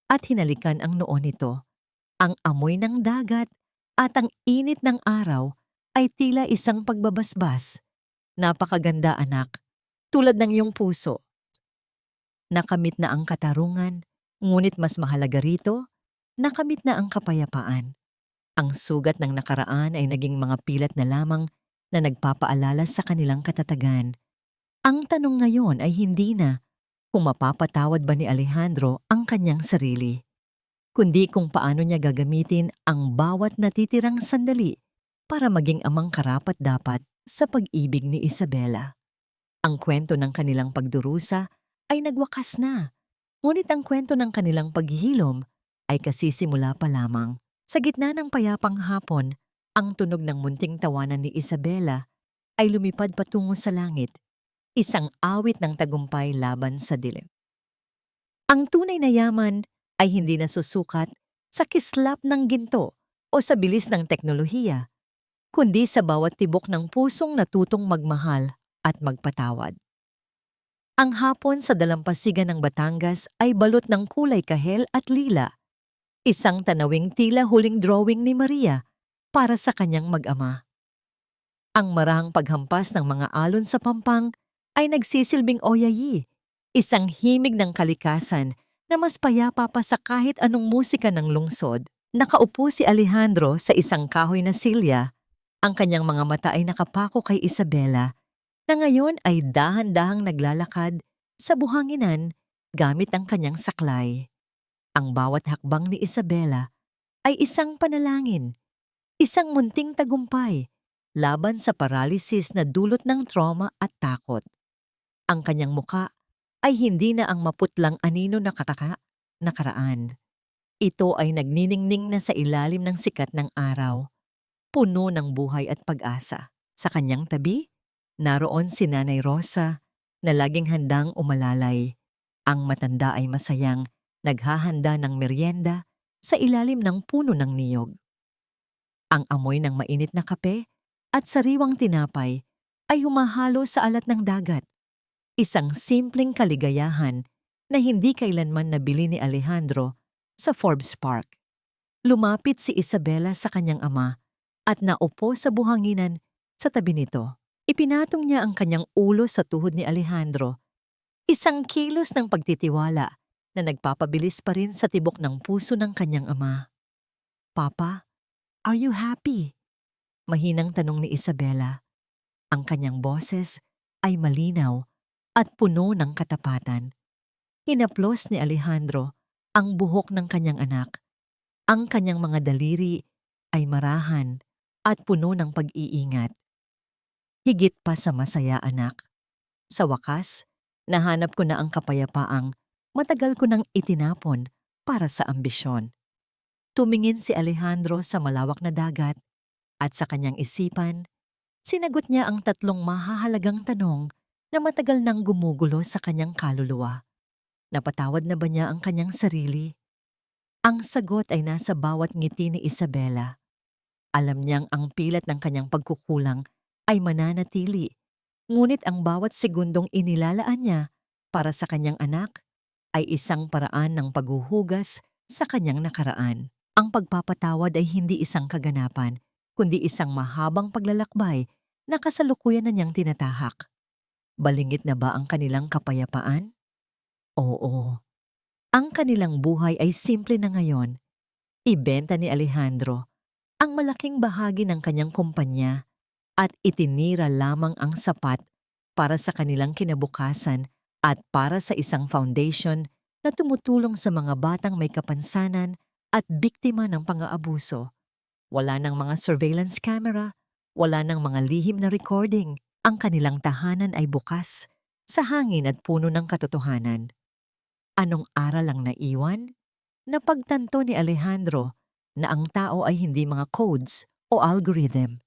at hinalikan ang noo nito. Ang amoy ng dagat at ang init ng araw ay tila isang pagbabasbas. "Napakaganda, anak, tulad ng iyong puso." Nakamit na ang katarungan, ngunit mas mahalaga rito, nakamit na ang kapayapaan. Ang sugat ng nakaraan ay naging mga pilat na lamang na nagpapaalala sa kanilang katatagan. Ang tanong ngayon ay hindi na kung mapapatawad ba ni Alejandro ang kanyang sarili, kundi kung paano niya gagamitin ang bawat natitirang sandali para maging amang karapat-dapat sa pag-ibig ni Isabela. Ang kwento ng kanilang pagdurusa ay nagwakas na, ngunit ang kwento ng kanilang paghihilom ay kasisimula pa lamang. Sa gitna ng payapang hapon, ang tunog ng munting tawanan ni Isabela ay lumipad patungo sa langit, isang awit ng tagumpay laban sa dilim. Ang tunay na yaman ay hindi nasusukat sa kislap ng ginto o sa bilis ng teknolohiya, kundi sa bawat tibok ng pusong natutong magmahal at magpatawad. Ang hapon sa dalampasigan ng Batangas ay balot ng kulay kahel at lila, isang tanawing tila huling drawing ni Maria para sa kanyang mag-ama. Ang marahang paghampas ng mga alon sa pampang ay nagsisilbing oyayi, isang himig ng kalikasan na mas payapa pa sa kahit anong musika ng lungsod. Nakaupo si Alejandro sa isang kahoy na silya, ang kanyang mga mata ay nakapako kay Isabela, na ngayon ay dahan-dahang naglalakad sa buhanginan gamit ang kanyang saklay. Ang bawat hakbang ni Isabela ay isang panalangin, isang munting tagumpay laban sa paralysis na dulot ng trauma at takot. Ang kanyang muka ay hindi na ang maputlang anino na nakaraan. Ito ay nagniningning na sa ilalim ng sikat ng araw, puno ng buhay at pag-asa. Sa kanyang tabi, naroon si Nanay Rosa na laging handang umalalay. Ang matanda ay masayang naghahanda ng merienda sa ilalim ng puno ng niyog. Ang amoy ng mainit na kape at sariwang tinapay ay humahalo sa alat ng dagat. Isang simpleng kaligayahan na hindi kailanman nabili ni Alejandro sa Forbes Park. Lumapit si Isabela sa kanyang ama at naupo sa buhanginan sa tabi nito. Ipinatong niya ang kanyang ulo sa tuhod ni Alejandro, isang kilos ng pagtitiwala na nagpapabilis pa rin sa tibok ng puso ng kanyang ama. "Papa, are you happy?" Mahinang tanong ni Isabela. Ang kanyang boses ay malinaw at puno ng katapatan. Hinaplos ni Alejandro ang buhok ng kanyang anak. Ang kanyang mga daliri ay marahan at puno ng pag-iingat. Higit pa sa masaya, anak. Sa wakas, nahanap ko na ang kapayapaang matagal ko nang itinapon para sa ambisyon. Tumingin si Alejandro sa malawak na dagat at sa kanyang isipan, sinagot niya ang tatlong mahahalagang tanong na matagal nang gumugulo sa kanyang kaluluwa. Napatawad na ba niya ang kanyang sarili? Ang sagot ay nasa bawat ngiti ni Isabela. Alam niyang ang pilat ng kanyang pagkukulang ay mananatili, ngunit ang bawat segundong inilalaan niya para sa kanyang anak ay isang paraan ng paghuhugas sa kanyang nakaraan. Ang pagpapatawad ay hindi isang kaganapan, kundi isang mahabang paglalakbay na kasalukuyan na niyang tinatahak. Balingit na ba ang kanilang kapayapaan? Oo. Ang kanilang buhay ay simple na ngayon. Ibenta ni Alejandro ang malaking bahagi ng kanyang kumpanya at itinira lamang ang sapat para sa kanilang kinabukasan at para sa isang foundation na tumutulong sa mga batang may kapansanan at biktima ng pang-aabuso. Wala ng mga surveillance camera, wala ng mga lihim na recording. Ang kanilang tahanan ay bukas sa hangin at puno ng katotohanan. Anong aral ang naiwan? Napagtanto ni Alejandro na ang tao ay hindi mga codes o algorithm.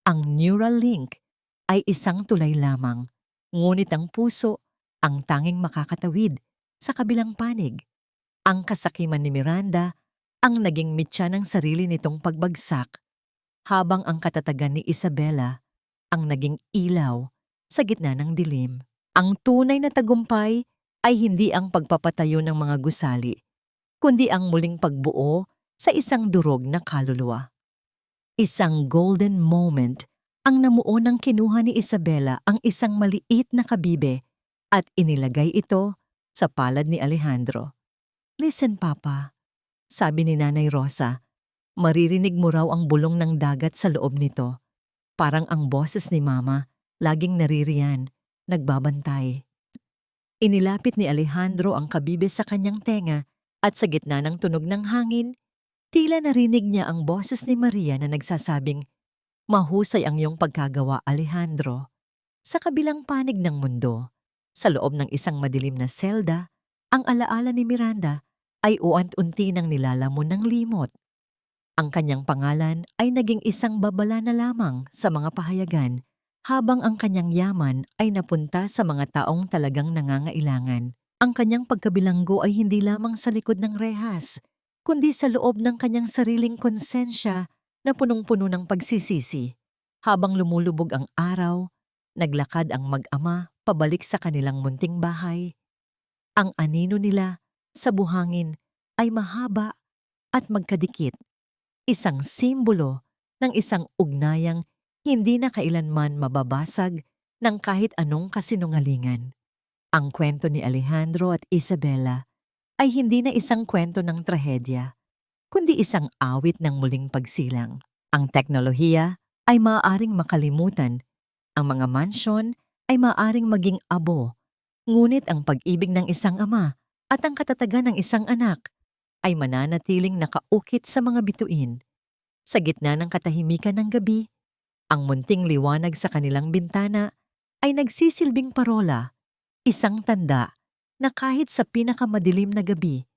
Ang neural link ay isang tulay lamang, ngunit ang puso ang tanging makakatawid sa kabilang panig. Ang kasakiman ni Miranda ang naging mitya ng sarili nitong pagbagsak, habang ang katatagan ni Isabela ang naging ilaw sa gitna ng dilim. Ang tunay na tagumpay ay hindi ang pagpapatayo ng mga gusali, kundi ang muling pagbuo sa isang durog na kaluluwa. Isang golden moment ang namuo nang kinuha ni Isabela ang isang maliit na kabibe at inilagay ito sa palad ni Alejandro. "Listen, Papa," sabi ni Nanay Rosa, "maririnig mo raw ang bulong ng dagat sa loob nito. Parang ang boses ni Mama, laging naririyan, nagbabantay." Inilapit ni Alejandro ang kabibe sa kanyang tenga at sa gitna ng tunog ng hangin, tila narinig niya ang boses ni Maria na nagsasabing, "Mahusay ang iyong pagkagawa, Alejandro." Sa kabilang panig ng mundo, sa loob ng isang madilim na selda, ang alaala ni Miranda ay uant-unti nang nilalamon ng limot. Ang kanyang pangalan ay naging isang babala na lamang sa mga pahayagan, habang ang kanyang yaman ay napunta sa mga taong talagang nangangailangan. Ang kanyang pagkabilanggo ay hindi lamang sa likod ng rehas, kundi sa loob ng kanyang sariling konsensya na punong-puno ng pagsisisi. Habang lumulubog ang araw, naglakad ang mag-ama pabalik sa kanilang munting bahay. Ang anino nila sa buhangin ay mahaba at magkadikit, isang simbolo ng isang ugnayang hindi na kailanman mababasag ng kahit anong kasinungalingan. Ang kwento ni Alejandro at Isabela ay hindi na isang kwento ng trahedya, kundi isang awit ng muling pagsilang. Ang teknolohiya ay maaaring makalimutan, ang mga mansyon ay maaaring maging abo, ngunit ang pag-ibig ng isang ama at ang katatagan ng isang anak ay mananatiling nakaukit sa mga bituin. Sa gitna ng katahimikan ng gabi, ang munting liwanag sa kanilang bintana ay nagsisilbing parola, isang tanda na kahit sa pinakamadilim na gabi,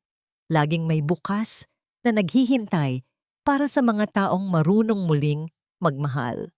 laging may bukas na naghihintay para sa mga taong marunong muling magmahal.